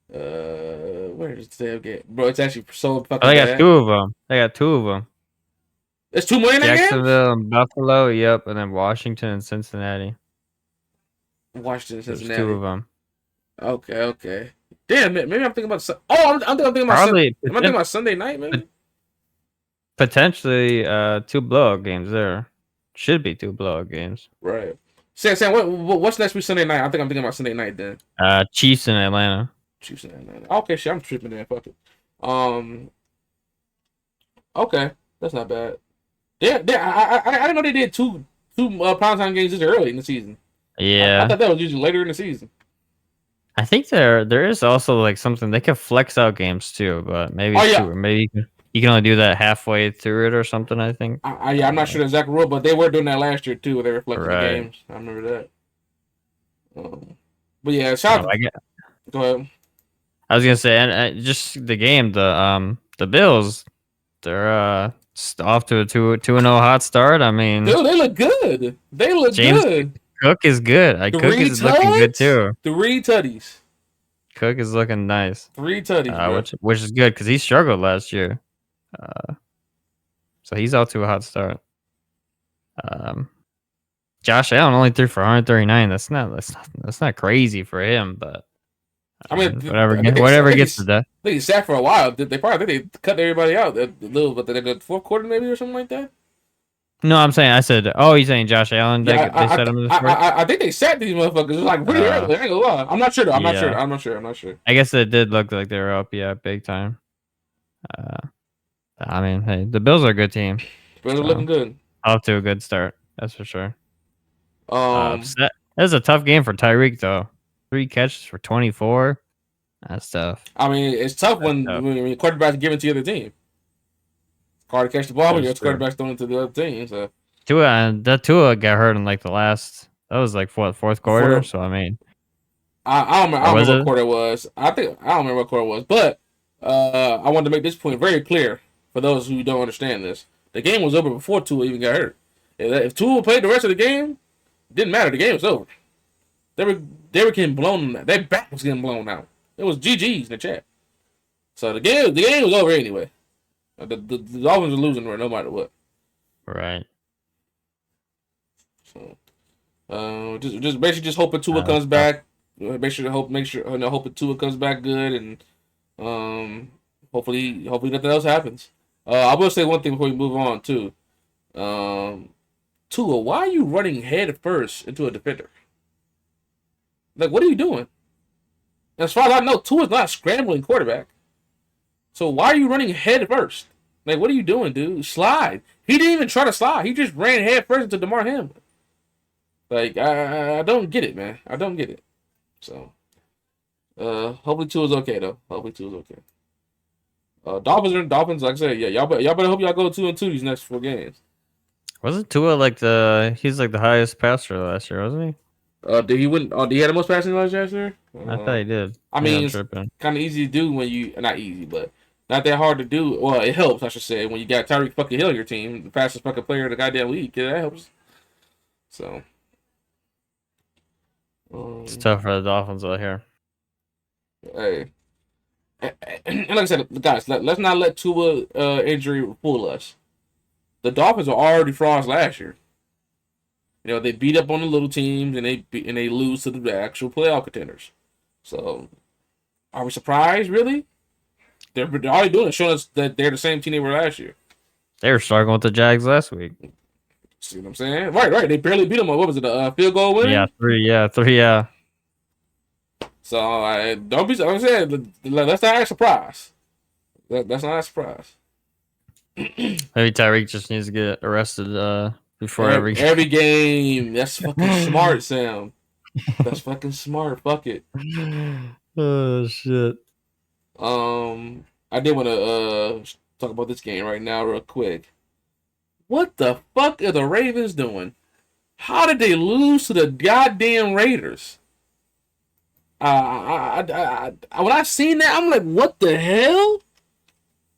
Where is the game, bro? It's actually so fucking. They got bad. 2 of them. They got 2 of them. There's 2 Monday night games. Jacksonville and Buffalo. Yep, and then Washington and Cincinnati. Washington, There's Cincinnati. 2 of them. Okay. Damn, maybe I'm thinking about. I'm thinking about. Probably. Am I thinking about Sunday night? Maybe. Potentially 2 blowout games there. Should be 2 blowout games. Right. Sam, what's next week Sunday night? I think I'm thinking about Sunday night then. Chiefs in Atlanta. Chiefs in Atlanta. Okay, shit, I'm tripping there. Fuck it. Okay, that's not bad. I didn't know they did two primetime games this early in the season. Yeah. I thought that was usually later in the season. I think there is also like something they can flex out games too, but maybe maybe you can only do that halfway through it or something. I think. I'm not sure the exact rule, but they were doing that last year too. Where they were flexing the games. I remember that. But yeah, go ahead. I was gonna say, and just the game, the Bills, they're off to a 2-0 hot start. I mean, dude, they look good. They look good. Cook is good. Cook is looking good too. 3 tutties. Cook is looking nice. 3 tutties, which is good because he struggled last year. So he's off to a hot start. Josh Allen only threw for 139. That's not crazy for him, but I mean, whatever gets to that. They sat for a while. They probably cut everybody out a little, but then the 4th quarter maybe or something like that. No, I'm saying you're saying Josh Allen? Yeah, they set him in the I think they sat these motherfuckers. It's like pretty early. I ain't gonna lie. I'm not sure though. I'm not sure. I guess it did look like they were up, big time. I mean, hey, the Bills are a good team. Bills are looking good. Off to a good start, that's for sure. That was a tough game for Tyreek though. 3 catches for 24. That's tough. I mean, it's tough when your quarterback's giving to the other team. It's hard to catch the ball when your quarterback's throwing it to the other team. So Tua got hurt in like the last. That was like 4th quarter. So I mean, I don't remember what quarter it was. I don't remember what quarter it was, but I wanted to make this point very clear for those who don't understand this. The game was over before Tua even got hurt. If Tua played the rest of the game, it didn't matter. The game was over. They were getting blown. Their back was getting blown out. It was GG's in the chat. So the game was over anyway. The Dolphins were losing no matter what. Right. So, just basically hoping Tua comes back. Hoping Tua comes back good, and hopefully nothing else happens. I will say one thing before we move on too. Tua, why are you running head first into a defender? Like, what are you doing? As far as I know, Tua's not a scrambling quarterback. So why are you running head first? Like, what are you doing, dude? Slide. He didn't even try to slide. He just ran head first into DeMar Hamlin. Like, I don't get it, man. I don't get it. So, hopefully Tua's okay, though. Dolphins, like I said, y'all better hope y'all go 2-2 these next 4 games. Wasn't Tua he's like the highest passer last year, wasn't he? Did he win? Did he have the most passing yards last year? I thought he did. I mean, it's kind of easy to do when you not easy, but not that hard to do. Well, it helps, I should say, when you got Tyreek fucking Hill on your team, the fastest fucking player in the goddamn league. Yeah, that helps. So, It's um, tough for the Dolphins out here. hey, and like I said, guys, let's not let Tua injury fool us. The Dolphins are already frauds last year. You know, they beat up on the little teams and they lose to the actual playoff contenders. So, are we surprised? Really? They're all they're doing is showing us that they're the same team they were last year. They were struggling with the Jags last week. See what I'm saying? Right. They barely beat them. What was it? A field goal Yeah, winning? three. Yeah. So I don't be. Like I said, that's not a surprise. That's not a surprise. Maybe Tyreek just needs to get arrested before Every game. That's fucking smart, Sam. That's fucking smart. Fuck it. Oh shit. I did want to talk about this game right now, real quick. What the fuck are the Ravens doing? How did they lose to the goddamn Raiders? When I seen that, I'm like, what the hell?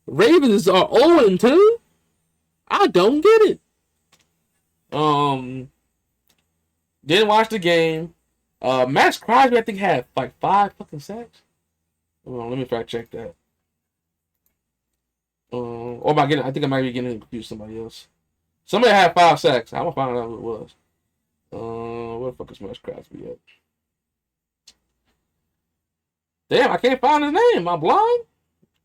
Ravens are 0-2? I don't get it. Didn't watch the game. Max Crosby, I think, had like 5 fucking sacks. Hold on, let me fact check that. Or am I getting? I think I might be getting confused with somebody else. Somebody had 5 sacks. I'm gonna find out who it was. Where the fuck is Max Crosby at? Damn, I can't find his name. I'm blind.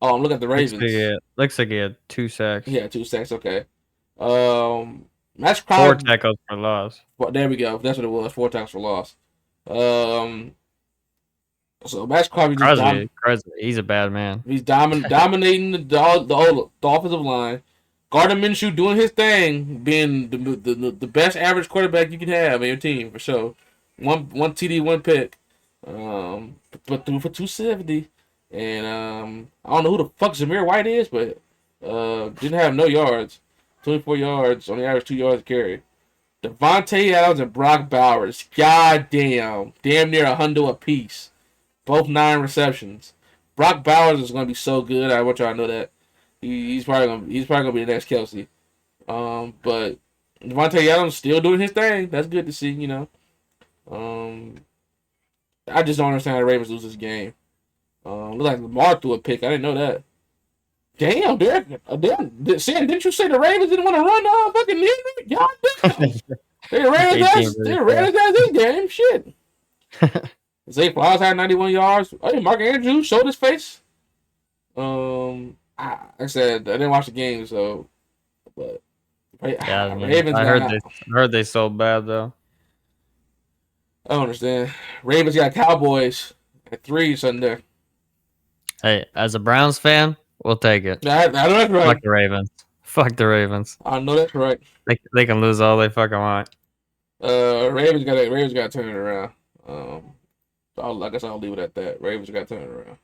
Oh, I'm looking at the Ravens. Looks like he had 2 sacks. Yeah, 2 sacks. Okay. Max 4 Crosby. tackles for loss. Well, there we go. That's what it was. 4 tackles for loss. So Max Crosby Crosby, he's a bad man. He's dominating the offensive line. Gardner Minshew doing his thing, being the best average quarterback you can have on your team for sure. One TD, 1 pick, but threw for 270, and I don't know who the fuck Zamir White is, but didn't have no yards, 24 yards on the average, 2 yards a carry. Devontae Adams and Brock Bowers, damn near $100 apiece. Both 9 receptions. Brock Bowers is going to be so good. I want y'all to know that he's probably gonna be the next Kelsey. But Devontae Adams still doing his thing. That's good to see. You know. I just don't understand how the Ravens lose this game. Look like Lamar threw a pick. I didn't know that. Damn, Derek. Didn't you say the Ravens didn't want to run fucking Henry? God damn. They ran his ass this game. Shit. Zay Flowers had 91 yards. Hey, Mark Andrews showed his face. Like I said, I didn't watch the game, so. But yeah, Ravens. I heard they sold bad though. I don't understand. Ravens got Cowboys at 3 Sunday. Hey, as a Browns fan, we'll take it. I know that's right. Fuck the Ravens. Fuck the Ravens. I know that's right. They can lose all they fucking want. Ravens got to turn it around. I guess I'll leave it at that. Ravens got to turn it around.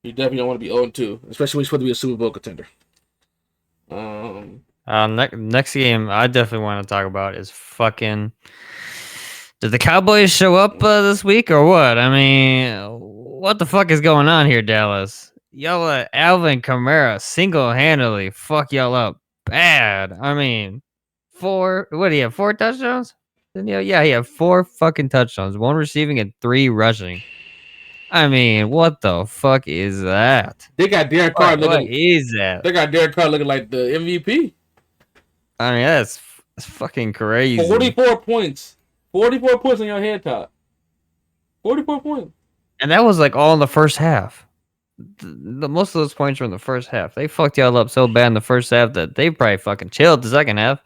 You definitely don't want to be 0-2, especially when you're supposed to be a Super Bowl contender. Next game I definitely want to talk about is fucking. Did the Cowboys show up this week or what? I mean, what the fuck is going on here, Dallas? Y'all let Alvin Kamara single-handedly fuck y'all up bad. I mean, 4. What do you have? 4 touchdowns? Yeah, he had 4 fucking touchdowns, 1 receiving and 3 rushing. I mean, what the fuck is that? They got Derek Carr looking. What is that? They got Derek Carr looking like the MVP. I mean, that's fucking crazy. 44 points. 44 points on your head top. 44 points. And that was like all in the first half. Most of those points were in the first half. They fucked y'all up so bad in the first half that they probably fucking chilled the second half.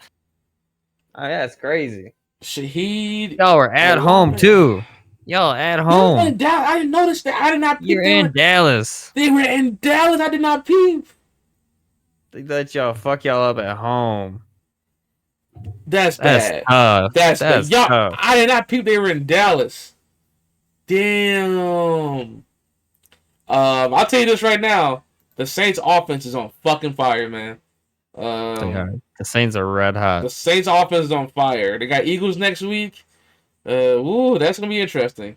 Oh, yeah, that's crazy. Shaheed. Y'all were at home, too. Y'all at home. I didn't notice that. I did not peep. You're in Dallas. They were in Dallas. I did not peep. They let y'all fuck y'all up at home. That's bad. Tough. That's bad. Y'all, tough. I did not peep they were in Dallas. Damn. I'll tell you this right now. The Saints offense is on fucking fire, man. The Saints are red hot. The Saints offense is on fire. They got Eagles next week. That's gonna be interesting.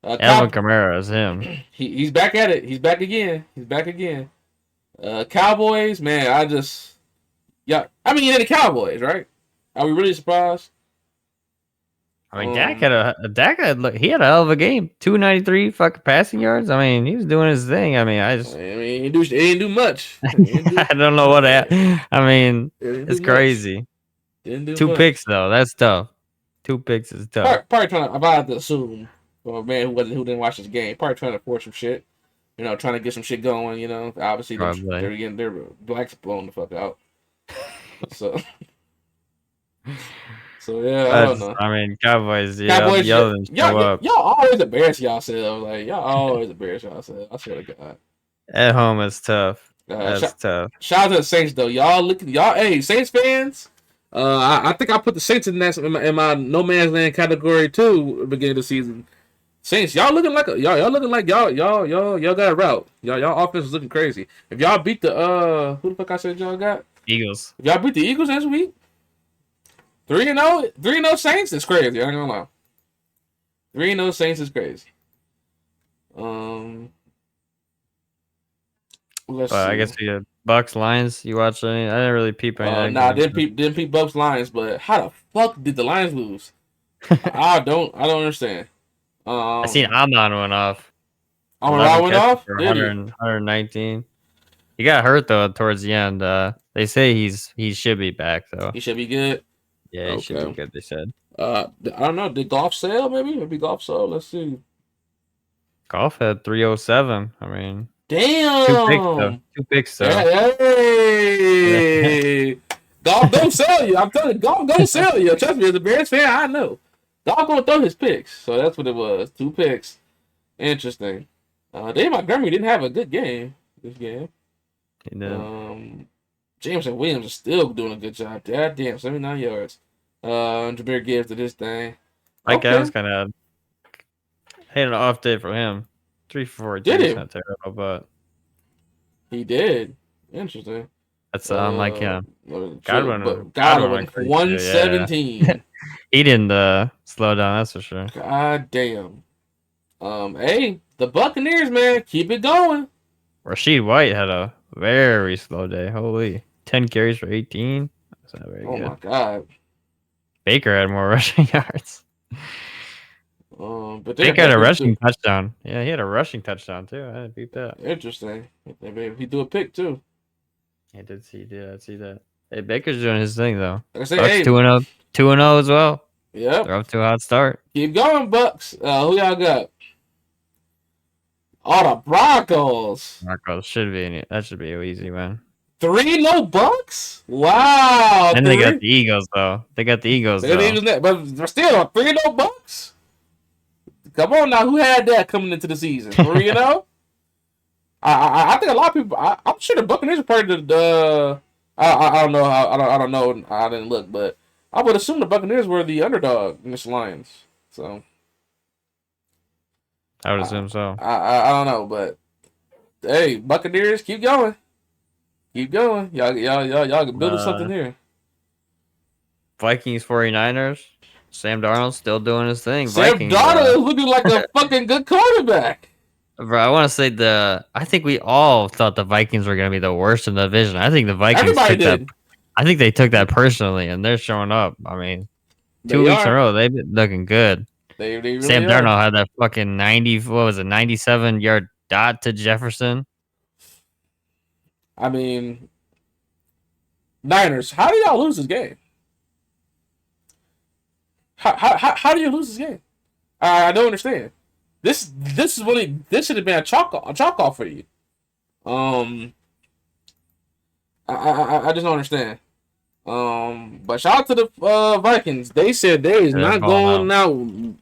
Alvin Kamara is him. He's back at it. He's back again. Cowboys, man, yeah. I mean, they're the Cowboys, right? Are we really surprised? I mean, Dak had he had a hell of a game. 293 fucking passing yards. I mean, he was doing his thing. I mean, I mean, he didn't do much. He I don't know what I mean, he didn't do it's much. crazy. Didn't do 2 much. picks though. That's tough. 2 picks is tough. Probably trying to. I'm about to assume for a man who didn't watch this game, probably trying to force some shit. You know, trying to get some shit going. You know, obviously they're Probably. getting their blacks blown the fuck out. So, so yeah, I don't know. I mean, Cowboys, Cowboys, y'all didn't show up. y'all always embarrass yourselves. Like y'all always embarrass yourselves. I swear to God. At home is tough. Uh, That's tough. Shout out to the Saints though. Y'all. Hey, Saints fans. I think I put the Saints in my no man's land category too. At the beginning of the season. Saints, y'all looking like y'all looking like y'all got a route. Y'all offense is looking crazy. If y'all beat the who the fuck I said y'all got? Eagles. If y'all beat the Eagles next week, 3-0, 3-0 Saints is crazy. I ain't gonna lie. 3-0 Saints is crazy. Let's see. I guess we had Bucks, Lions. You watched any? I didn't really peep any. of that Nah, game, didn't peep Bucks Lions, but how the fuck did the Lions lose? I don't understand. I seen Amon went off. Amon went catches off. for Did he? 119. He got hurt though towards the end. They say he should be back though. He should be good. Yeah, he should be good. They said. I don't know. Did Golf sell? Maybe Golf sell. Let's see. Golf had 307. I mean, damn. 2 picks though. Hey, Golf don't sell you. I'm telling you, Golf don't sell you. Trust me, as a Bears fan, I know. Golf gonna throw his picks, so that's what it was. 2 picks. Interesting. Dave Montgomery didn't have a good game this game. He did. Jameson Williams is still doing a good job. Damn, 79 yards. Jameer Gibbs did his thing. That guy was kind of had an off day for him. 3 for 14 is not terrible, but he did. Interesting. That's unlike him. Godwin 117. Yeah. He didn't slow down, that's for sure. God damn. Hey, the Buccaneers, man, keep it going. Rashid White had a very slow day. Holy, 10 carries for 18. That's not very good. My god. Baker had more rushing yards. But Baker had a rushing touchdown. Yeah, he had a rushing touchdown too. I didn't beat that. Interesting. He threw a pick too. I did see that. Hey, Baker's doing his thing though. I say, Bucks 2-0 as well. Yep. They're off to a hot start. Keep going, Bucks. Who y'all got? Oh, the Broncos. Broncos should be easy, man. 3-0 Bucks? Wow. And they got the Eagles though. But still 3-0 Bucks? Come on now, who had that coming into the season? 3-0? I think a lot of people. I'm sure the Buccaneers are part of the. I don't know how. I don't know. I didn't look, but I would assume the Buccaneers were the underdog in this Lions. So I would assume so. I don't know, but hey, Buccaneers, keep going. Keep going. Y'all can build something here. Vikings 49ers. Sam Darnold still doing his thing. Sam Darnold is looking like a fucking good quarterback. Bro, I want to say I think we all thought the Vikings were going to be the worst in the division. I think the Vikings took that. I think they took that personally, and they're showing up. I mean, 2 weeks in a row, they've been looking good. They really Sam Darnold had that fucking 97-yard dot to Jefferson. I mean, Niners, how do y'all lose this game? How do you lose this game? I don't understand. This should have been a chalk off for you. I just don't understand. But shout out to the Vikings. They said they is not going out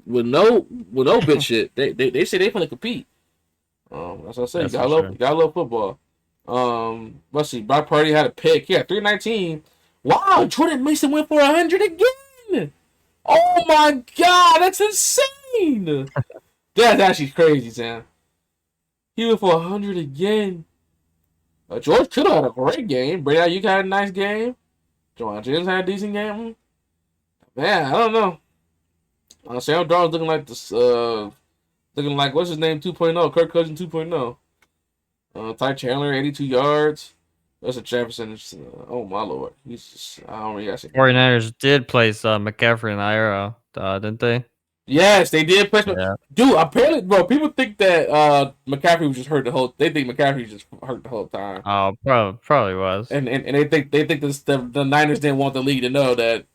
with no bitch shit. They said they finna compete. That's what I said. Y'all love football. Let's see. Brock Purdy had a pick. Yeah, 319. Wow, Jordan Mason went for 100 again. Oh my god, that's insane. That's actually crazy, Sam. He went for 100 again. George Kittle had a great game. Brady, you had a nice game. Joanne Jennings had a decent game. Man, I don't know. Sam Darnold's looking like this. Looking like what's his name 2.0, Kirk Cousins 2.0. Ty Chandler, 82 yards. That's a Jefferson. Oh my lord, he's just I don't really got 49ers did place McCaffrey in the IR, didn't they? Yes, they did play. Yeah. Dude, apparently, bro, people think that McCaffrey was just hurt the whole. They think McCaffrey was just hurt the whole time, Oh, probably was. and they think the Niners didn't want the league to know that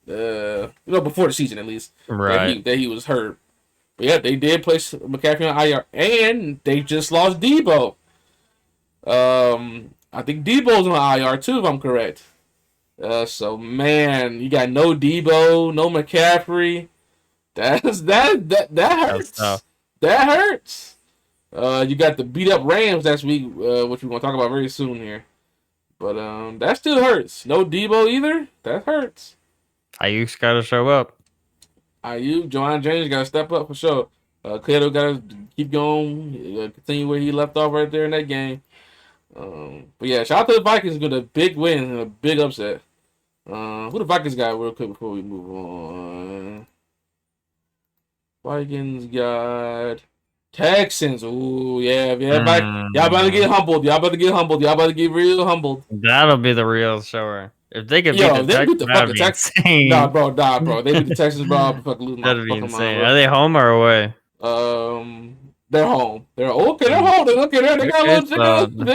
before the season at least Right. that he was hurt. But yeah, they did place McCaffrey on IR, and they just lost Debo. I think Debo's on IR too, if I'm correct. So man, you got no Debo, no McCaffrey. That That's tough. hurts. That hurts. You got the beat up Rams next week, which we're gonna talk about very soon here. But that still hurts. No Debo either. That hurts. Ayuk's got to show up. Ayuk, Joanne James got to step up for sure. Cleto got to keep going, continue where he left off right there in that game. But yeah, shout out to the Vikings with a big win and a big upset. Who the Vikings got real quick before we move on? Vikings got Texans. Ooh, yeah. Y'all about to get humbled. Y'all about to get humbled. Y'all about to get real humbled. That'll be the real shower. If they could beat Yo, the if they beat Texans, the that'd fucking be Texans. insane. Nah, bro. They beat the Texans, bro. I'll be fucking losing my That'd be fucking insane. mind, Are they home or away? bro. They're home. They're okay. They're home. They got a little. The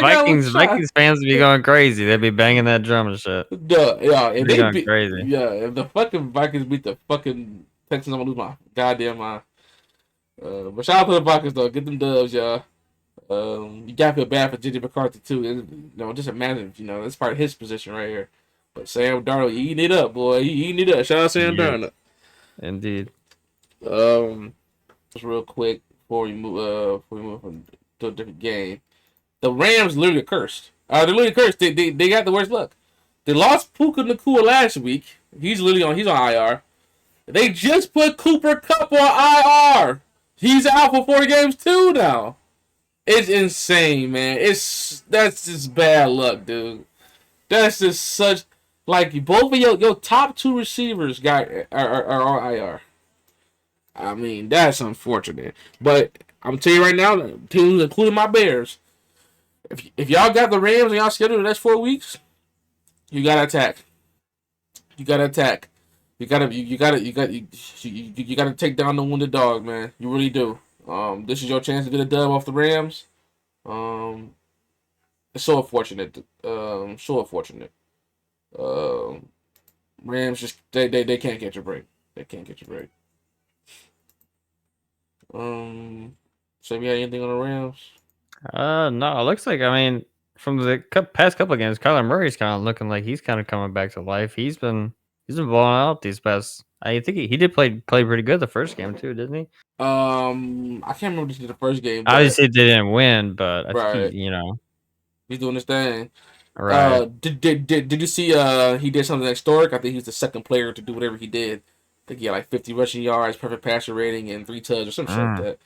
Vikings fans would be going crazy. They'd be banging that drum and shit. Duh, yeah, if They'd be they going beat, crazy. yeah, if the fucking Vikings beat the fucking Texans, I'm gonna lose my goddamn mind. But shout out to the Vikings though. Get them dubs, y'all. You gotta feel bad for JJ McCarthy too. Just imagine, that's part of his position right here. But Sam Darnold, he eating it up, boy. He eating it up. Shout out Sam Yes. Darnold. Indeed. Just real quick before we move on to a different game. The Rams literally cursed. They're literally cursed. They got the worst luck. They lost Puka Nacua last week. He's on IR. They just put Cooper Kupp on IR. He's out for 4 games too now. It's insane, man. That's just bad luck, dude. That's just such both of your top 2 receivers are on IR. I mean, that's unfortunate. But I'm telling you right now, teams including my Bears, if y'all got the Rams on y'all schedule the next 4 weeks, you gotta attack. You gotta attack. You gotta take down the wounded dog, man. You really do. This is your chance to get a dub off the Rams. It's so unfortunate. So unfortunate. Rams just they can't catch a break. They can't catch a break. So you got anything on the Rams? No, it looks like, from the past couple of games, Kyler Murray's kind of looking like he's kind of coming back to life. He's been balling out these past. I think he did play pretty good the first game too, didn't he? I can't remember the first game. But, obviously they didn't win, but I think right. He's doing his thing. Right. Did you see he did something historic? I think he's the second player to do whatever he did. I think he had like 50 rushing yards, perfect passer rating, and 3 touchdowns or some shit like that.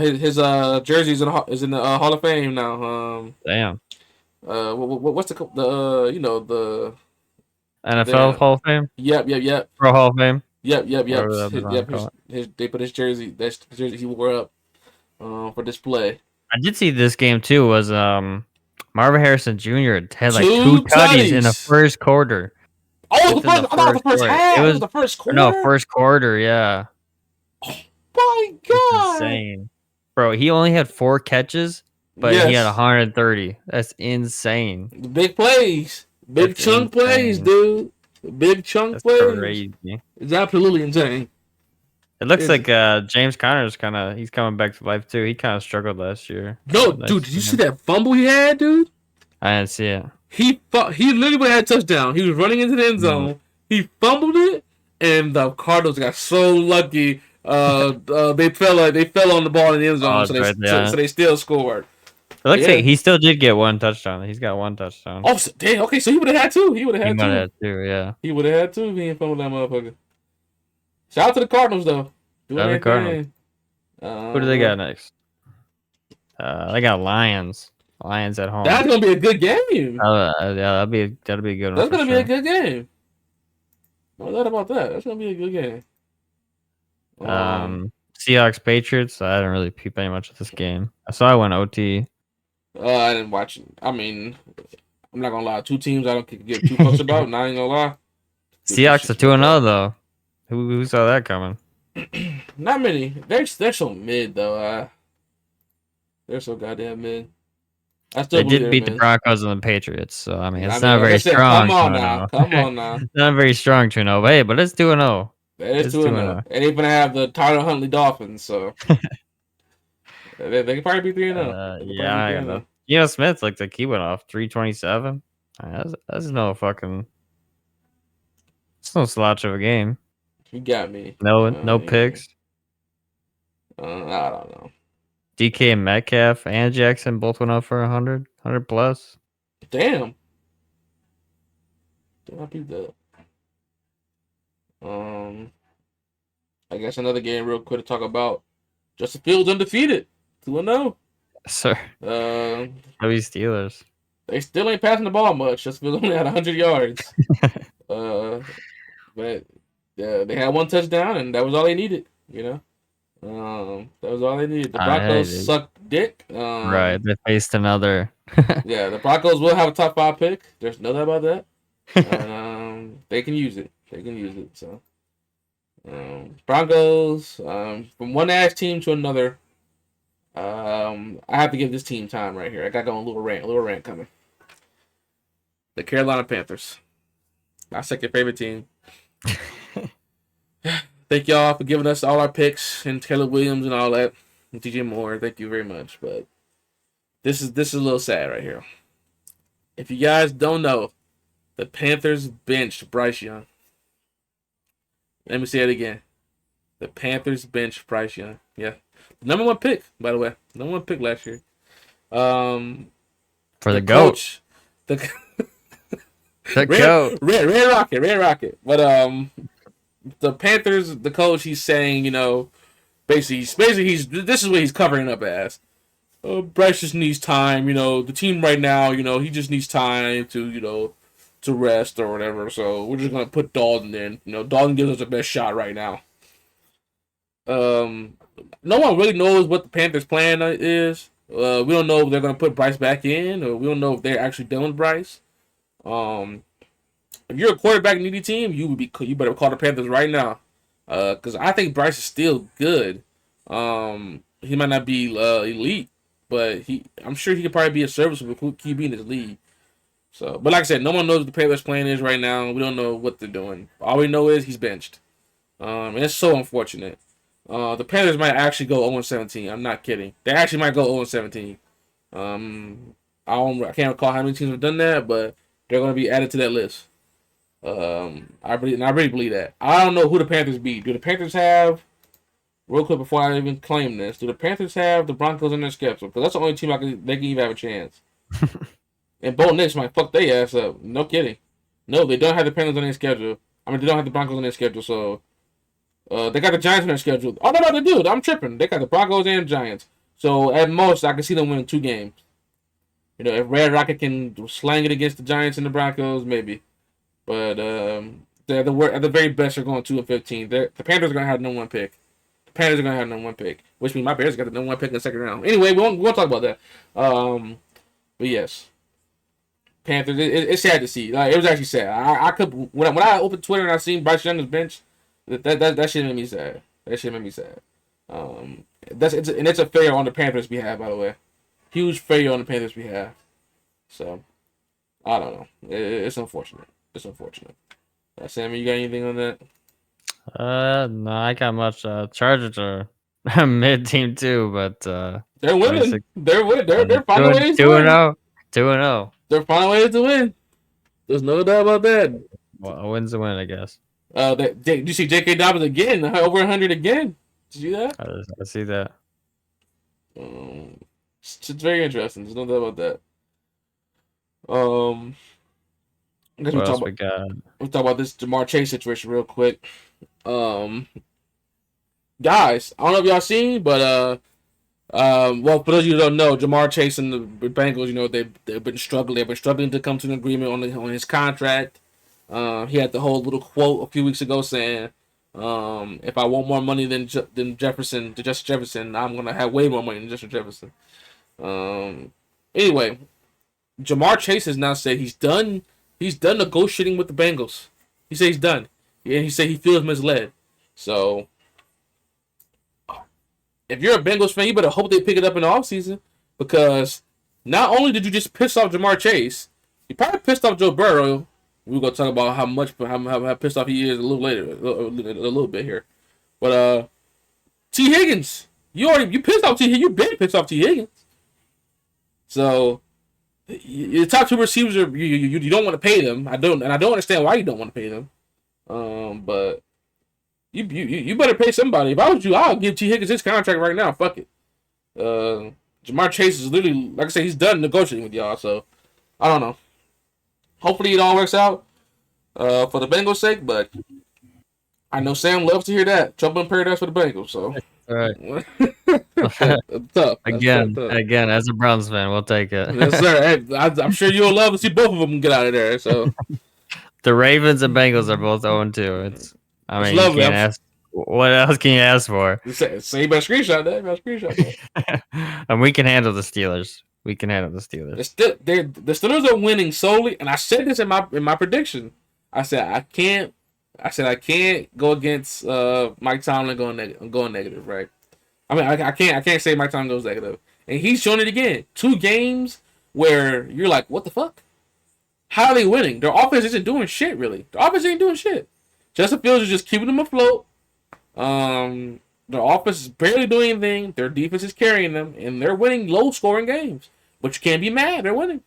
His jersey is in the Hall of Fame now. Damn. What's the NFL Hall of Fame? Yep. Pro Hall of Fame? Yep. They put his jersey. That's the jersey he wore up for display. I did see this game too. Was Marvin Harrison Jr. had like 2 tutties in the first quarter. Oh, I thought the first half. It was the first quarter. No, first quarter. Yeah. Oh my god! Insane, bro. He only had 4 catches, but he had 130. That's insane. Big plays, big chunk plays, dude. Big chunk plays. Crazy. It's absolutely insane. It looks like James Conner's he's coming back to life too. He kind of struggled last year. No, dude, did you see that fumble he had, dude? I didn't see it. He literally had a touchdown. He was running into the end zone. He fumbled it, and the Cardinals got so lucky. They fell on the ball in the end zone, so they still scored. It looks like he still did get 1 touchdown. He's got 1 touchdown. Oh, damn. Okay, so he would have had 2. He would have had 2. Yeah. He would have had 2 if he didn't fumble that motherfucker. Shout out to the Cardinals, though. Shout out to the Cardinals. Who do they got next? They got Lions. Lions at home. That's gonna be a good game. Yeah, that'll be a good one. That's gonna be a good game. No doubt about that. That's gonna be a good game. Seahawks Patriots. I didn't really peep any much of this game. I saw I went OT. I didn't watch it. I mean, I'm not gonna lie. Two teams I don't give two fucks about. And I ain't gonna lie. Good Seahawks shit are to look 2-0 at. though. Who saw that coming? Not many. They're so mid though. They're so goddamn mid. I still They believe did they're beat the mid. Broncos and the Patriots, so I mean I it's mean, not like I very said, come strong on now, 2-0. come on now. Not very strong 2-0, but hey, but it's 2-0. That is It's 2-0. 2-0. And they're gonna have the Tyler Huntley Dolphins, so they can probably be 3-0. They can Yeah, probably be I got 3-0. no. Smith looked like he went off 327. That's no fucking. It's no slouch of a game. You got me. No Yeah. picks. I don't know. DK and Metcalf and Jackson both went up for 100 plus. Damn. Did I beat that? I guess another game real quick to talk about. Justin Fields undefeated. 2-0. Sir, Uh, W Steelers. they still ain't passing the ball much. Justin Fields only had 100 yards. Uh, but they had one touchdown, and that was all they needed. That was all they needed. The Broncos I suck dick. right. They faced another. Yeah, the Broncos will have a top 5 pick. There's no doubt about that. And they can use it. They can use it. So Broncos, from one ass team to another. I have to give this team time right here. I got going a little rant coming. The Carolina Panthers, my second favorite team. Thank y'all for giving us all our picks and Taylor Williams and all that, and DJ Moore. Thank you very much. But this is a little sad right here. If you guys don't know, the Panthers benched Bryce Young. Let me say it again. The Panthers benched Bryce Young. Yeah, the number one pick, by the way, number one pick last year. For the GOAT. Coach, the The GOAT. Red Rocket. But the Panthers, the coach, he's saying, basically this is what he's covering up as. Bryce just needs time, the team right now, he just needs time to rest or whatever. So we're just gonna put Dalton in. Dalton gives us the best shot right now. No one really knows what the Panthers' plan is. We don't know if they're gonna put Bryce back in, or we don't know if they're actually done with Bryce. If you're a quarterback needy team, you better call the Panthers right now, because I think Bryce is still good. He might not be elite, but I'm sure he could probably be a serviceable QB in this league. So, but like I said, no one knows what the Panthers' plan is right now. We don't know what they're doing. All we know is he's benched. And it's so unfortunate. The Panthers might actually go 0-17. I'm not kidding. They actually might go 0-17. I can't recall how many teams have done that, but they're going to be added to that list. I really believe that. I don't know who the Panthers beat. Do the Panthers have, real quick before I even claim this, do the Panthers have the Broncos in their schedule? Because that's the only team they can even have a chance. And Bo Nix might fuck their ass up. No kidding. No, they don't have the Panthers on their schedule. I mean, they don't have the Broncos on their schedule, so they got the Giants on their schedule. Oh, no, they do. I'm tripping. They got the Broncos and Giants. So, at most, I can see them winning 2 games. If Red Rocket can slang it against the Giants and the Broncos, maybe. But at the very best, they're going 2-15. The Panthers are going to have no one pick. Which means my Bears got the number one pick in the second round. Anyway, we won't talk about that. But yes. Panthers, it's sad to see. Like, it was actually sad. I could when I opened Twitter and I seen Bryce Young's bench, that shit made me sad. It's a failure on the Panthers' behalf, by the way. Huge failure on the Panthers' behalf. So I don't know. It's unfortunate. Sammy, you got anything on that? No, I got much. Chargers are mid team too, but they're winning. They're winning. They're finding ways to 2-0. 2-0. They're finding ways to win. There's no doubt about that. Well, a win's a win, I guess. Did you see J.K. Dobbins again? Over 100 again. Did you see that? I see that. It's very interesting. There's no doubt about that. I guess What else we got? We'll talk about this Jamar Chase situation real quick. Guys, I don't know if y'all seen, but well, for those of you who don't know, Jamar Chase and the Bengals, they've been struggling. They've been struggling to come to an agreement on his contract. He had the whole little quote a few weeks ago saying, "If I want more money than Justin Jefferson, I'm gonna have way more money than Justin Jefferson." Anyway, Jamar Chase has now said he's done. He's done negotiating with the Bengals. He said he's done. Yeah, he said he feels misled. So, if you're a Bengals fan, you better hope they pick it up in the offseason, because not only did you just piss off Jamar Chase, you probably pissed off Joe Burrow. We're gonna talk about how pissed off he is a little later, a little bit here. But T Higgins, you pissed off T Higgins. You been pissed off T Higgins. So your top two receivers you don't want to pay them. I don't understand why you don't want to pay them. But you better pay somebody. If I was you, I'll give T Higgins his contract right now. Fuck it. Jamar Chase is literally, like I said, he's done negotiating with y'all. So I don't know. Hopefully it all works out for the Bengals' sake. But I know Sam loves to hear that. Trouble in paradise for the Bengals. So All right. tough. Again, as a Browns fan, we'll take it. Yes, sir. Hey, I'm sure you'll love to see both of them get out of there. So The Ravens and Bengals are both 0-2. It's you lovely. can't ask. What else can you ask for? Say you better screenshot that. And we can handle the Steelers. The Steelers are winning solely, and I said this in my prediction. I said I can't go against Mike Tomlin going negative, right? I mean, I can't say Mike Tomlin goes negative, and he's shown it again. 2 games where you're like, what the fuck? How are they winning? Their offense isn't doing shit, really. Their offense ain't doing shit. Justin Fields is just keeping them afloat. Their offense is barely doing anything. Their defense is carrying them, and they're winning low-scoring games. But you can't be mad. They're winning.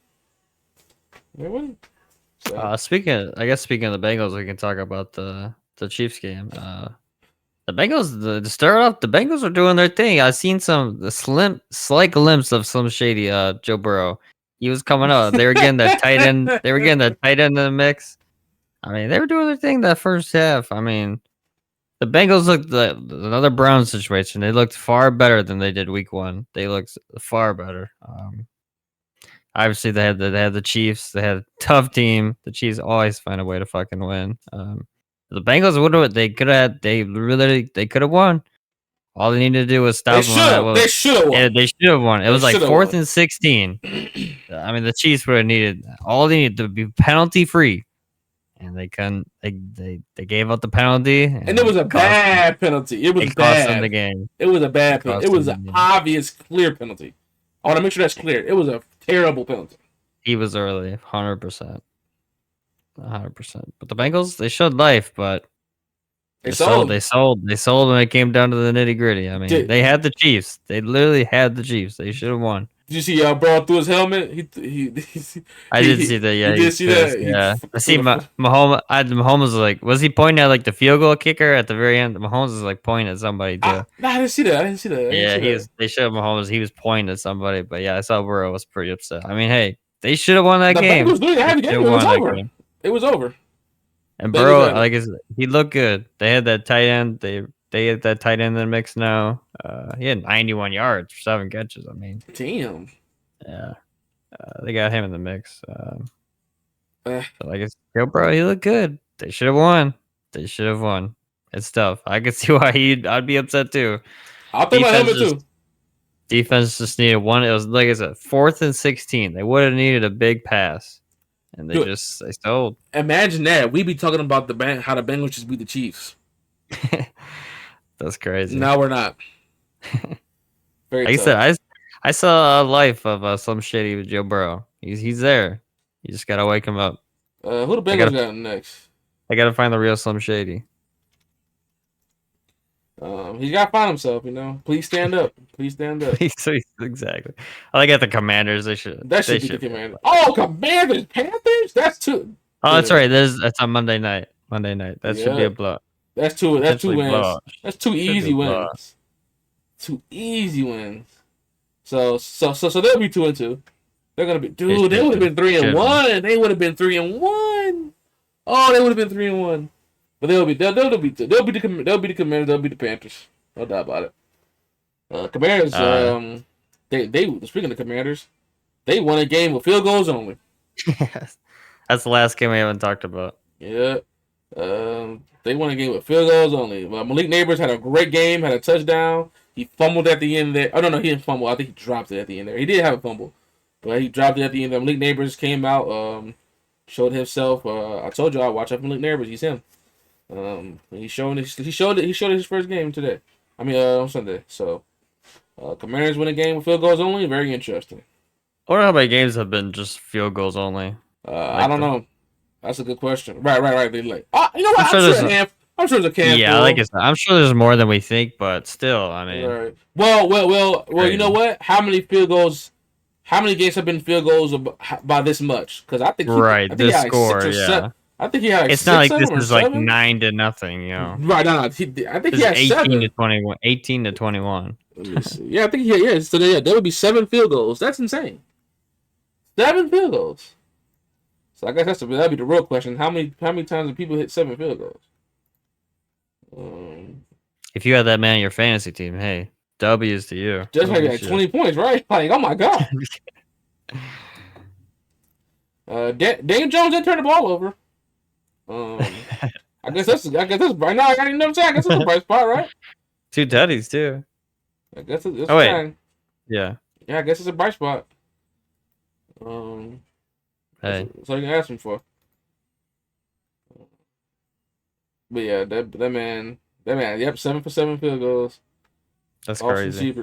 So. Speaking of the Bengals, we can talk about the Chiefs game. The Bengals, to start off, the Bengals are doing their thing. I've seen slight glimpse of some shady Joe Burrow. He was coming up. They were getting their tight end. They were getting their tight end in the mix. I mean, they were doing their thing that first half. I mean, the Bengals looked like another Browns situation. They looked far better than they did week 1. They looked far better. Obviously, they had the Chiefs. They had a tough team. The Chiefs always find a way to fucking win. The Bengals they could have won. All they needed to do was stop them. They should have won. Yeah, they should have won. It was like 4th and 16. I mean, the Chiefs would have needed all they needed to be penalty free, and they couldn't. They gave up the penalty, and it was a bad penalty. It was bad. Cost them the game. It was a bad penalty. It was an obvious, clear penalty. I want to make sure that's clear. It was a terrible penalty. He was early, 100%. 100%. But the Bengals, they showed life, but they sold when it came down to the nitty gritty. I mean, they had the Chiefs. They literally had the Chiefs. They should have won. Did you see Burrow threw his helmet? I did see that. Yeah, you did see that. Yeah, I see Mahomes. Mahomes was like, was he pointing at like the field goal kicker at the very end? Mahomes was like pointing at somebody too. I didn't see that. Yeah, they showed Mahomes. He was pointing at somebody, but yeah, I saw Burrow was pretty upset. I mean, hey, they should have won that game. Bengals literally had the game. It was over. It was over. And Burrow, he looked good. They had that tight end. They had that tight end in the mix now. He had 91 yards for 7 catches. I mean, damn. Yeah, they got him in the mix. Joe Burrow, he looked good. They should have won. It's tough. I could see why I'd be upset too. I'll take my helmet too. Defense just needed one. It was like I said, 4th and 16. They would have needed a big pass. And they stole. Imagine that. We be talking about how the Bengals just beat the Chiefs. That's crazy. No, we're not. Very like tough. I said, I saw a life of some shady with Joe Burrow. He's there. You just gotta wake him up. Who the Bengals got next? I gotta find the real Slim Shady. He's gotta find himself. Please stand up. Exactly. I like at the Commanders. They should. That should be the Commanders. Oh, Commanders, Panthers. That's two. Oh, that's right. That's on Monday night. That should be a blowout. That's two wins. That's 2 easy wins. 2 easy wins. So they'll be 2-2. They're gonna be they would have been 3-1. They would have been 3-1. Oh, they would have been 3-1. But they'll be the Commanders. They'll be the Panthers. No doubt about it. Commanders. They speaking of Commanders, they won a game with field goals only. That's the last game we haven't talked about. Yeah. They won a game with field goals only. Malik Neighbors had a great game, had a touchdown. He fumbled at the end there. Oh, no, he didn't fumble. I think he dropped it at the end there. He did have a fumble. But he dropped it at the end. Malik Neighbors came out, showed himself. I told you I watch out for Malik Neighbors. He's him. He showed it his first game today. I mean, on Sunday. So, Commanders win a game with field goals only. Very interesting. I wonder how many games have been just field goals only. I don't know. That's a good question. Right. They like, you know what? I'm sure there's a handful. Yeah, I'm sure there's more than we think, but still, I mean. Right. Well. You know what? How many games have been field goals by this much? Because I think this score, yeah. I think he had. It's not like this is like 9-0, you know. Right. No. I think he had 18 to 21. 18 to 21. Let me see. Yeah, I think So that would be 7 field goals. That's insane. 7 field goals. So I guess that'd be the real question. How many times do people hit 7 field goals? If you had that man in your fantasy team, hey, W's to you. Just like 20 points, right? Like, oh my god. Daniel Jones didn't turn the ball over. I guess that's right now. I got another time. I guess that's a bright spot, right? 2 tutties too. I guess it's wait. fine. Yeah. Yeah, I guess it's a bright spot. Hey. That's all you can ask me for. But yeah, that man, yep, 7 for 7 field goals. That's crazy.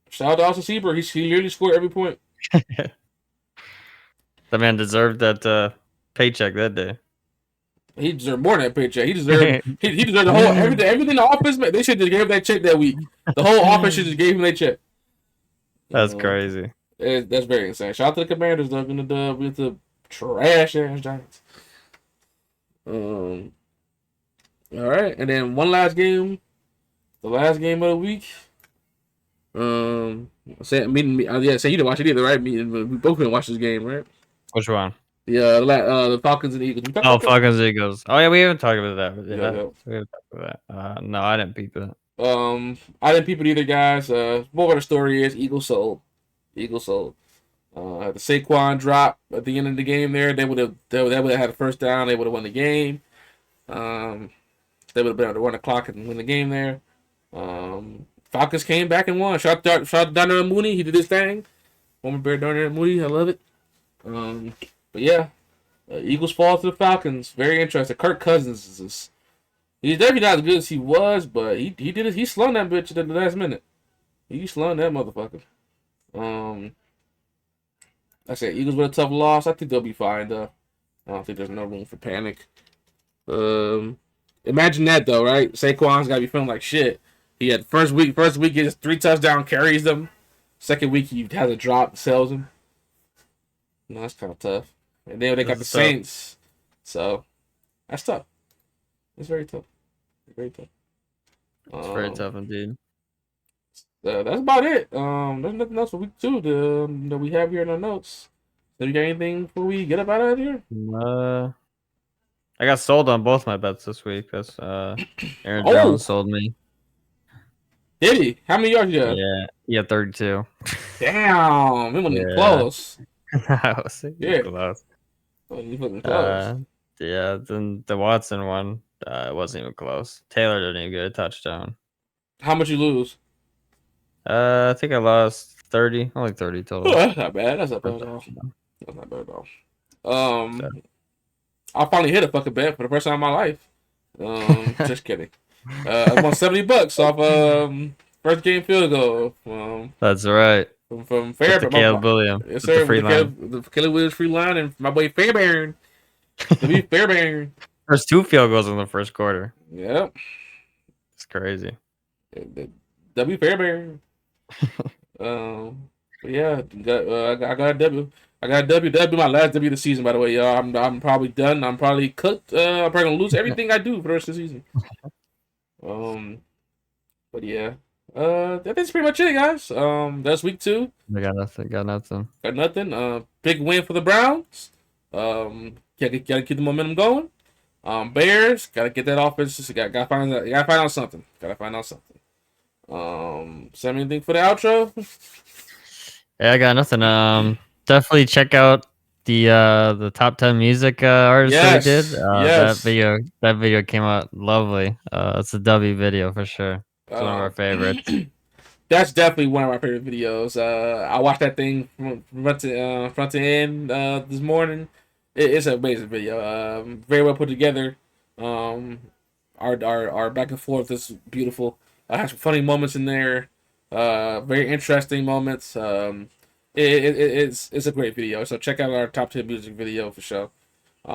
Shout out to Austin Seaver. He literally scored every point. The man deserved that paycheck that day. He deserved more than that paycheck. He deserved he deserved the whole everything the offense. They should just gave him that check that week. The whole offense should just gave him that check. That's crazy. That's very insane. Shout out to the Commanders though, in the dub with the trash ass Giants. All right, and then one last game, the last game of the week. So you didn't watch it either, right? We both didn't watch this game, right? Which one? The Falcons and Eagles. Falcons and Eagles. Oh yeah, we haven't talked about that. Yeah. We haven't talked about that. No, I didn't peep it. I didn't peep it either, guys. What the story is? Eagles sold. The Saquon drop at the end of the game there, they would have had a first down. They would have won the game. They would have been able to run the clock and win the game there. Falcons came back and won. Shout out to Darnell Mooney. He did his thing. Former Bear Darnell Mooney. I love it. But yeah, Eagles fall to the Falcons. Very interesting. Kirk Cousins he's definitely not as good as he was, but he did it. He slung that bitch at the last minute. He slung that motherfucker. Like I said, Eagles with a tough loss. I think they'll be fine though. I don't think there's no room for panic. Imagine that though, right? Saquon's gotta be feeling like shit. He had first week he gets 3 touchdown carries them. Second week he has a drop, sells them. No, that's kind of tough. And then they got the Saints, so that's tough. It's very tough. Very tough. It's very tough indeed. That's about it. There's nothing else for week 2 that we have here in our notes. So you got anything before we get up out of here? I got sold on both my bets this week. That's Aaron Jones sold me. Did he? How many yards you got? Yeah, 32. Damn, it wasn't even close. Close. You fucking close. Yeah, then the Watson one, it wasn't even close. Taylor didn't even get a touchdown. How much you lose? I think I lost 30, only 30 total. Oh, that's not bad. That's not bad at all. I finally hit a fucking bet for the first time in my life. Just kidding. I won $70 off first game field goal. That's right. From Fairbairn. Caleb Williams. Yes, sir. The Caleb Williams free line and my boy Fairbairn. Fairbairn. First 2 field goals in the first quarter. Yep. It's crazy. W Fairbairn. Yeah, I got a W. I got a W. That'll be my last W of the season, by the way, y'all. I'm probably done. I'm probably cooked. I'm probably gonna lose everything I do for the rest of the season. But yeah. That's pretty much it, guys. That's week 2. I got nothing. Got nothing. Big win for the Browns. Gotta keep the momentum going. Bears gotta get that offense. Just gotta find out something. Send me anything for the outro? Yeah, I got nothing. Definitely check out the top 10 music artists that we did. Yes. That video came out lovely. It's a W video for sure. It's one of our favorites. That's definitely one of my favorite videos. I watched that thing from front to end this morning. It's an amazing video. Very well put together. Um, our back and forth is beautiful. I have some funny moments in there. Very interesting moments. It's a great video. So check out our top 10 music video for sure. We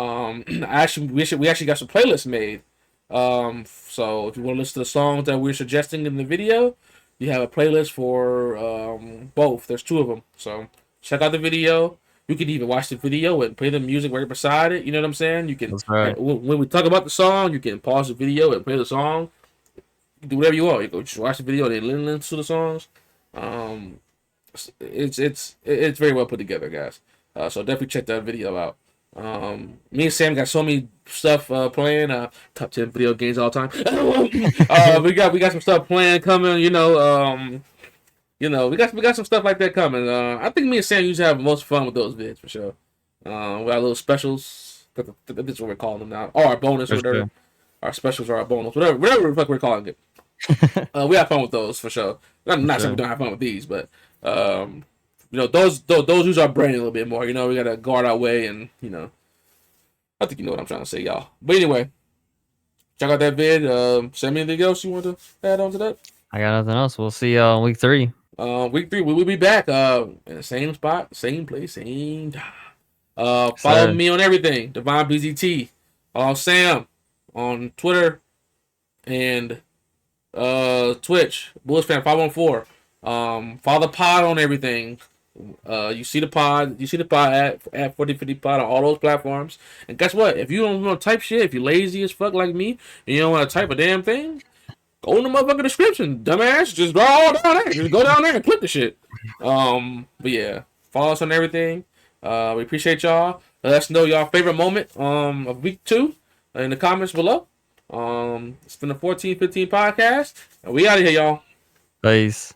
actually got some playlists made. So if you want to listen to the songs that we're suggesting in the video, you have a playlist for both. There's two of them. So check out the video. You can even watch the video and play the music right beside it. You know what I'm saying? You can That's right. when we talk about the song, you can pause the video and play the song. You can do whatever you want. You go just watch the video and then listen to the songs. Um, it's very well put together, guys. So definitely check that video out. Me and Sam got so many stuff playing. Top 10 video games all time. We got some stuff playing coming. We got some stuff like that coming. I think me and Sam usually have the most fun with those vids for sure. We got little specials. That's what we're calling them now. Or our bonus, or For whatever. sure. Our specials or our bonus, whatever the fuck we're calling it. We have fun with those for sure. Not saying we don't have fun with these, but those use our brain a little bit more. We gotta guard our way, and I think you know what I'm trying to say, y'all. But anyway, check out that vid. Send me anything else you want to add on to that. I got nothing else. We'll see y'all in week 3. Week 3, we will be back in the same spot, same place, same time. Follow Sir. me on everything, Devon BZT. Sam on Twitter and Twitch, Bullish Fan 514. Follow the pod on everything. You see the pod at 4050 pod on all those platforms. And guess what? If you don't want to type shit, if you're lazy as fuck like me, and you don't want to type a damn thing, go in the motherfucking description, dumbass. Just go all down there. Just go down there and click the shit. But yeah, follow us on everything. We appreciate y'all. Let us know y'all favorite moment of week 2 in the comments below. It's been the 1415 podcast, and we out of here, y'all. Peace.